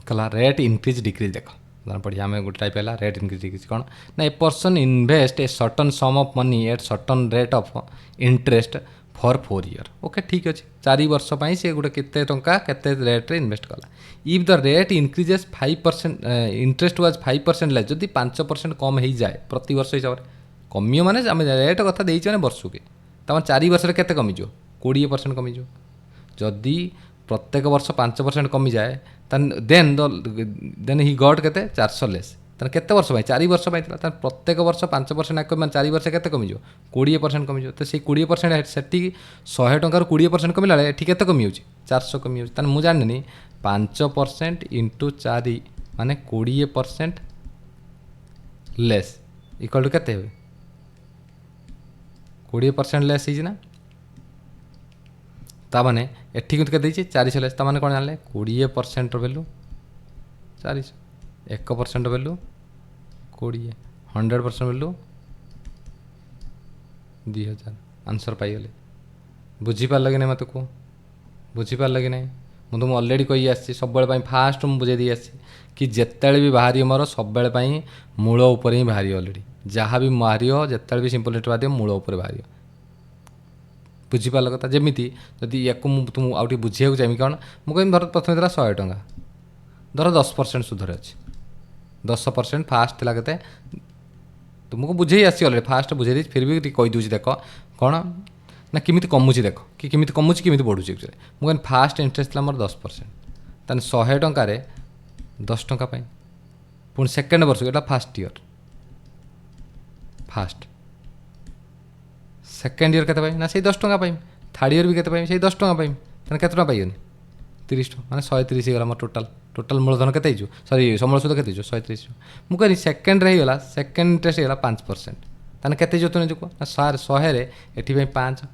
कला रेट इनक्रीज डिक्रीज देख पढ़िया आम गोटे टाइप है रेट इनक्रीज डिक्रीज कौन ना a person invest A certain sum of money at certain rate of interest for 4 year okay ठीक अच्छे 4 वर्ष से गोटे केते टंका केते रेट रे इन्वेस्ट कला if the rate increases 5% interest was 5% less जदि 5% कम हो जाए प्रति वर्ष हिसाब से कमियो माने आम रेट कथा देने वर्ष के तम 4 वर्ष केते कमिज 20% कमिज जदि प्रत्येक वर्ष 5% कमी जाए देन ही गट के 400 लेस तेना केते वर्ष 4 वर्ष प्रत्येक वर्ष 5% कमी 4 वर्ष केते कमिज 20% कमिज तो से 20% से 100 टंकार 20% कमिला ये केते कमी 400 कमी मुझे जानी 5% इंटू 4 माने 20% लेस इक्वल टू केते 20% लेस ना ताने एठी के देइछि 400 ताने कोन जानले 20% वैल्यू 400 1% वैल्यू 20 100% वैल्यू 2000 आंसर पाइगले बुझीपार कि नहीं मत कह बुझीपार कि नहीं मुझे तुम अलरेडी कही आसी सब फास्ट मुझे बुझे दी आसी कि जिते भी बाहर मोर सब मूल उपर ही बाहर अलरेडी जहाँ भी बाहर जिते भी सिंपल इंटरेस्ट बाहर मूल उपर बाहर बुझीपार कथा जमी जदि या तुम आउटे बुझे चाहिए कौन मुझे धर प्रथम था 100 टଙ୍କା धर 10% सुधर अच्छे 10% फास्ट थी के तुमको बुझे आसी अलरेडी फास्ट बुझे फिर भी कहीदे देख कौन ना किमी कमुची देख कि किमी कमुची किमी बढ़ुची एक्चुअली मुझे फास्ट इंटरेस्ट था मोर 10% ताने 100 टंकार 10 टंका पुणी सेकेंड वर्ष एटा fast year fast second year के ना से 10 टंका पाइम थर्ड ईयर भी के 10 टंका पाइम ताने केते टंका पाइयोनी 30 टंका माने 130 गला मोर टोटाल मूलधन के सॉरी समूल सुध के 130 मुझे सेकेंड रहीगला सेकेंड इंटरेस्ट होगा 5% ताने केते जो तुम जो ना सार 100 एटी 5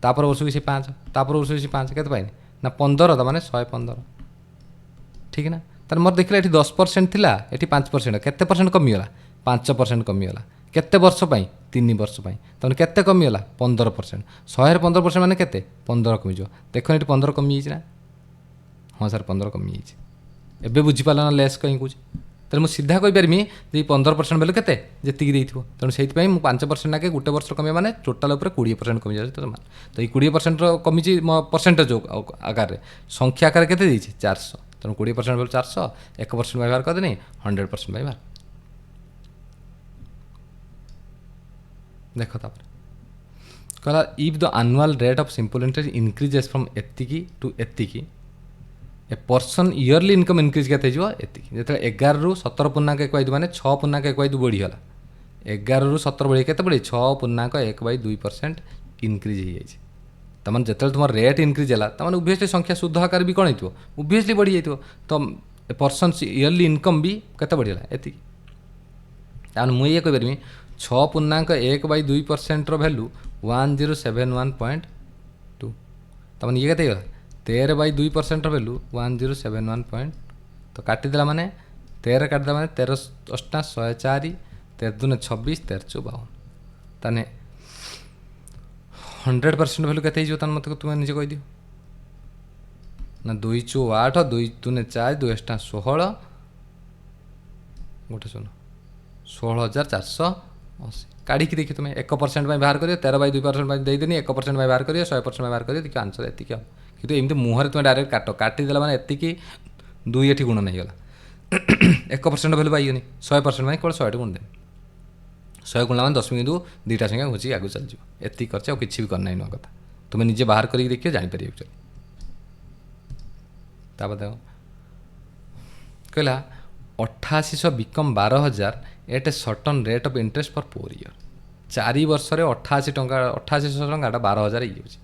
तापर वर्ष की 5 तापर वर्ष की 5 के पाइनि ना 15 माने 115 ठीक ना तार मोर देखला ये 10% थिला ये 5% केते परसेंट कमीगला 5% कमीगला केते वर्ष 3 वर्ष तमें केते कमीगला 15% 100 15% माने केते 15 कमीज देख ये 15 कमी ना हाँ सर 15 कमी एबे बुझीपार ना लेस कहीं कौच तेल मुझे सीधा कहीपरि जे 15% बेले के जी तेणु से 5% ना गोटे वर्ष कमी मैंने टोटाल 20% कमी जाए तो ये 20% कमी परसेंटेज आकार संख्या आकार के 400 तेणु 20% बोले 400 1% बाहर करदेनी 100% बाहर देख तापर कहला if the annual rate of simple interest increases from एतिकी टू एतिकी a person yearly income increase के जो 11 रु 17 पूर्णांक 1/2 माने 6 पूर्णांक 1/2 बढ़ीगला 11 रु 17 बढ़ी के बढ़ी 6 पूर्णांक 1/2% इनक्रीज हो जाए तमें जो तुम रेट इनक्रीज है तमें ओबियसली संख्या शुद्ध आकार भी कौन हो ओबियसली बढ़ी जाइए तो पर्सन इयरली इनकम भी केते बढ़ीगला एति मुझे ये कहीपरि 6 पूर्णांक 1/2% वैल्यू 1071.2 तमें ये के 13/2% वैल्यू 1071. तो काटिदेला माने 13 काटिदेला माने 13 अष्टा 104 13 दूने 26 13 54 ताने 100% वैल्यू केते हो मत तुम निजे कह दियो ना 2 चौ 8 2 दूने 4 2 अष्टा 16 गोटे सुन 16,480 काढ़ी देखिए तुम 1% बाहर करियो 13/2% देदेनी 1% बाहर करियो 100% बाहर करियो देखिए आंसर एति कि एमती मुहर तुम डायरेक्ट काट काटिदेला मैंने एति 2 ये गुण नहीं गला 1% वैल्यू पाइयोनी 100% केवल 100 गुण दे 100 गुणा मैंने 10 बिंदु 2टा संख्या घुची आगे चल जाओ एति कर किसी भी करना नुआ कथा तुम्हें निजे बाहर करके देखिए जापर एक्चुअली देख कहला 8800 become 12,000 at a certain rate of interest for 4 year 4 वर्ष 88 टंका 8800 टंका 12,000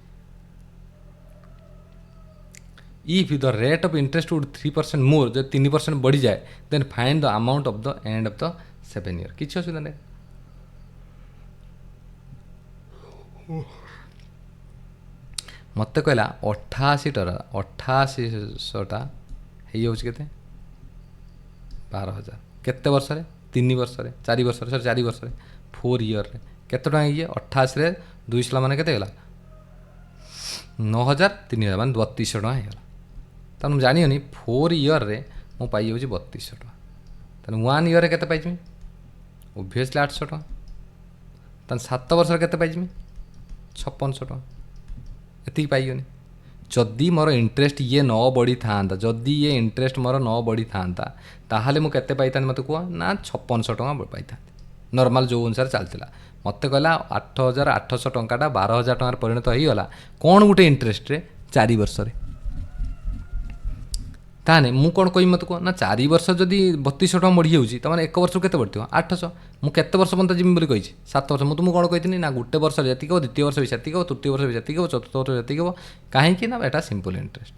ये if the rate of interest would 3% more जो 3% बढ़ी जाए then find the amount of the end of the 7 year किसी असुविधा नहीं मत कहला 8800टा हो 12,000 केते वर्ष 3 वर्ष 4 वर्ष 4 वर्ष 4 ईयर केते टंका ये 88 200 माने केते गला 9,000 3,000 मान 3200 टंका होगा तेनाली जानी 4 ईयर रे मो पाई 3200 टंका तेनाली 1 ईयर केते पाइजमी ओबियसली 800 टंका तेनाली 7 वर्ष केते पाइजमी 5600 टंका एति पाइयोनी जदि मोर इंटरेस्ट ये न बढ़ी था जदि ये इंटरेस्ट मोर न बढ़ी था ताहले मु केते पाई मत कह ना 5600 टंका पाई था नॉर्मल जो अनुसार चलता मत कहला 8,800 टंकाटा 12,000 टंकार परिणत हो गला कौन गोटे इंटरेस्ट रे 4 वर्ष ताने मु कौन कही मत कह ना 4 वर्ष जदि 3200 टंका बढ़ी जाऊँगी तो एक वर्ष के बढ़ती 800 मुझे केते वर्ष पर्यंत जीवी बोली कही 7 वर्ष मुझे तुमको कौन कही ना गोटे वर्ष जी हो द्वितीय वर्ष भी जी हो तृतीय वर्ष भी जी हो चतुर्थ वर्ष जी हो कहीं ना एटा सिंपल इंटरेस्ट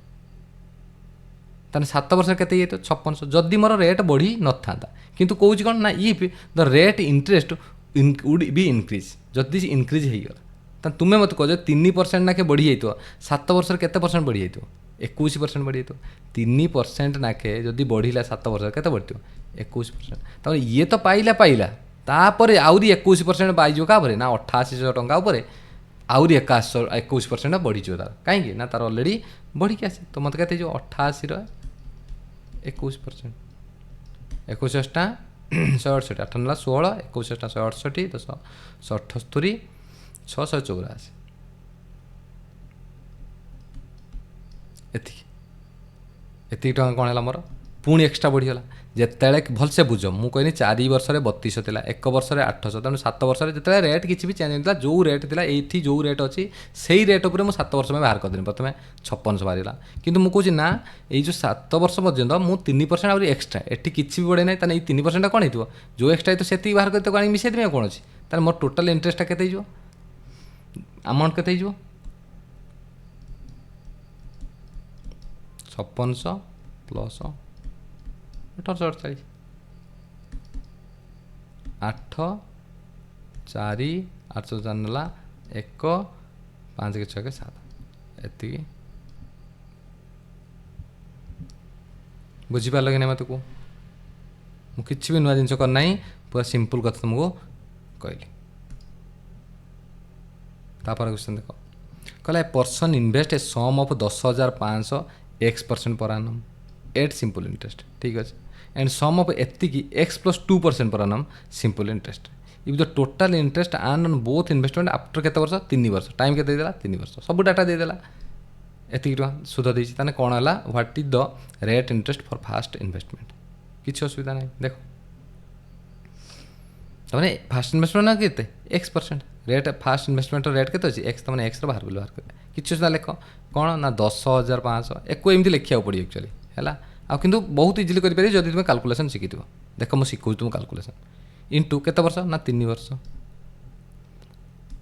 ताने 7 वर्ष केते ये 5600 जदि मोर रेट बढ़ी न था किंतु कौच कौन ना if the rate interest would be increase जदि इनक्रीज हो गला तुम्हें मत कह 3% नाके बढ़ी जाइए 7 वर्ष केते परसेंट बढ़ी जाइए 21% बढ़ी जाइए 3% नाके जदि बढ़िला 7 वर्ष केते बढ़ियो 21%। तमें ये तो पाइला तापर आउरी 21% पाइज क्या ना 8800 टंका उपर आउरी 21% बढ़ीज तार कहीं ना तार अलरेडी बढ़ी आसे तो मत के 88 21% 21 168 8 ना 16 21 168 10 178 684 एति टଙ୍କା कौन है मोर पुणी एक्सट्रा बढ़ीगला जिते भलसे बुझ मुझे कहनी 4 वर्ष 3200 था 1 वर्ष 800 तेणु 7 वर्ष जिते रेट किसी भी चेंज होता जो रेट था ये जो रेट अच्छी से रेट उपर मुझे 7 वर्ष में बाहर करदेनी प्रथम 5600 बाहर कि मुझे ना ये जो 7 वर्ष पर्यंत मुझे 3% आउरी एक्सट्रा एटी किसी भी बढ़े ना ये 3% कौन हो जो एक्सट्रा तो से बाहर करते कौन मिसेद कौन अच्छी तार मोर टोटाल इंटरेस्टा के अमाउंट के 5600 प्लस 1848 8 4 804 नेला 1 5 के 6 के 7 एति बुझीपार कि नहीं मत को मुझे भी नुआ जिन करना पूरा सिंपल कथा तुमको कहली तापर क्वेश्चन देख कहला a person invest a sum of 10,500 x% per annum at simple interest ठीक अच्छे एंड सम ऑफ एति x + 2% per annum simple interest if the total interest earn on both investment after केते वर्ष 3 वर्ष टाइम केते देला 3 वर्ष सब डाटा दे देला एति टका सुध देछि ताने कोन हला what is the rate interest for fast investment किछि असुविधा नहीं देखो तमने फास्ट इन्वेस्टमेंट ना केते x% rate fast investment rate के एक्स तमें एक्स बाहर बाहर कर किसी लिख कौन ना 10,500 एक एमती लिखा पड़े एक्चुअली है आ कि बहुत इजिली करें जब तुम कैलकुलेशन शिखी देख मुझे शिखा तुम कैलकुलेशन इंटू केते वर्ष ना 3 वर्ष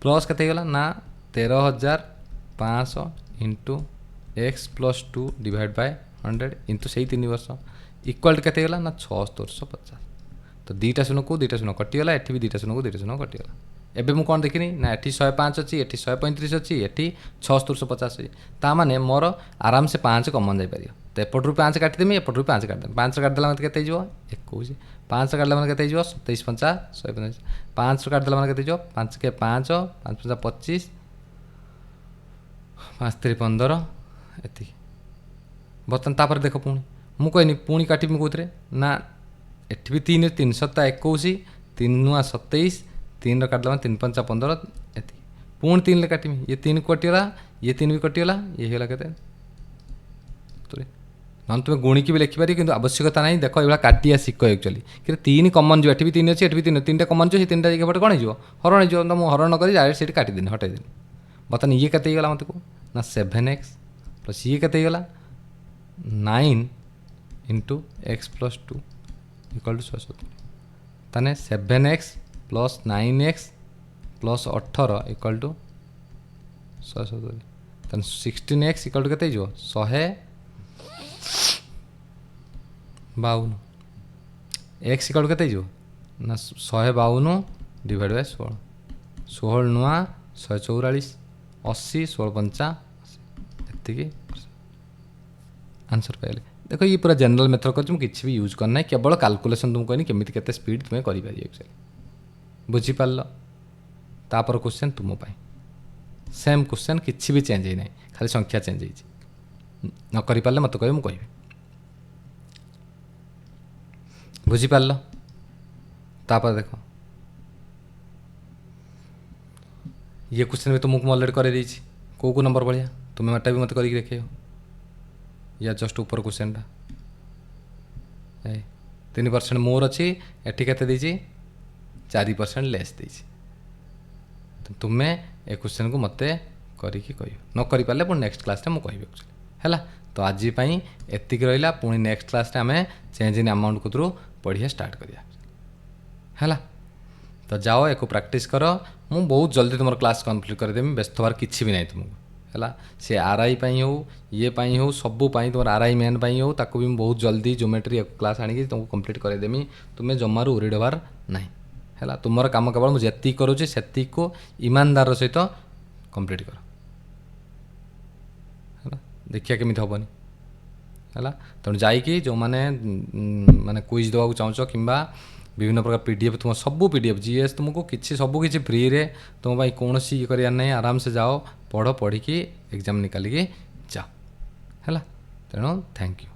प्लस के ना 13,500 into x + 2 divide by 100 into से 3 वर्ष इक्वाल टू के ना 6,450 तो 2टा शून्य को 2टा शून्य कटिगला एटी भी 2टा शून्य को 2टा शून्य कटिगला एबे मु कौन देखनी ना एटी 105 अच्छी एटी 135 अच्छी एटी 6,450 अच्छी ताने मोर आराम से 5 कमन जापर तो एपटू 5 काटिदेमी एपटू 5 काटिदेमी 5 काटिदेला मतलब केते 21 5 काटिदेला मतलब केते 27 5 125 5 काटिदेला मतलब केते 5 के 5 5 5 25 5 3 15 एति बर्तन तापर देख पुणी मु कहनी पुणी काटिमी कोथरे ना एठी भी 3 3 7 21 3 नुआ 27 3 काटिदेला 3 5 15 एति पुणी 3 काटिमी ये 3 कटिगला ये 3 भी कटिगला ये होला केते ना तुम गुणिकी भी लिखिपार कि आवश्यकता ना देख ये काटिया शिख एक्चुअली कि 3 कमन जो एटी भी 3 अच्छी एटी भी 3 कमन जो 3टा जगह कौन हो हरण हो तो मुझे हरण कर डायरेक्ट से काटिदेनी हटैदेनी बर्तमान ये केते गला मत को ना 7x प्लस ये केते गला 9 इंटू x + 2 इक्वल टू 170 ताने 7x plus 9x plus 18 equal to 170 ताने 16x इक्वल टू केते जो 152 x इक्वल टू केते जो ना 152 डिवाइड बाय 16 16 नुआ 144 80 16 5 एति आंसर पाइले देखो ये पूरा जनरल मेथड कर किसी भी यूज करना है केवल कैलकुलेशन तुम कहनी केमी केते स्पीड तुम्हें कर एक्चुअली बुझीपार तापर क्वेश्चन तुम सेम क्वेश्चन किसी भी चेंज है खाली संख्या चेंज हो न कर पारे मत कह मुझे बुझीपार तापर देख ये क्वेश्चन भी तुमको अलरेडी कर कौ नंबर भाया तुम्हें मटा भी मत कर देखे या जस्ट ऊपर क्वेश्चन टा 3% मोर अच्छी एटी के 4% लेस तो तुम्हें ए क्वेश्चन को मत करके कह न कर पारे पुणी नेक्स्ट क्लास मुझे कह एक्चुअली है तो आज एति रहा पुणी नेक्स्ट क्लास आम चेंज इन अमाउंट को पढ़िया स्टार्ट करिया है तो जाओ एक प्रैक्टिस कर मु बहुत जल्दी तुम क्लास कंप्लीट करदेमी व्यस्त हबार किसी भी ना तुमको है सी आरआई हो ये हो सबू तुम आरआई मेन हो ताको भी बहुत जल्दी ज्योमेट्री क्लास आनी तुमको कंप्लीट करदेमी तुम्हें जमारू उड़ी डबार ना है तुम कम केवल मुझे करुच्ची से ईमानदार सहित कंप्लीट कर है देखिए केमी हेनी है तेणु जाइए जो मैंने माने क्विज देवाक चाहूच कि विभिन्न प्रकार पीडीएफ तुम सब पीडीएफ जीएस तुमको किसी सब किसी फ्री रे तुम भाई कौन ये करार नहीं आराम से जाओ पढ़ पढ़ी एग्जाम निकालिकी जाओ है तेणु थैंक यू।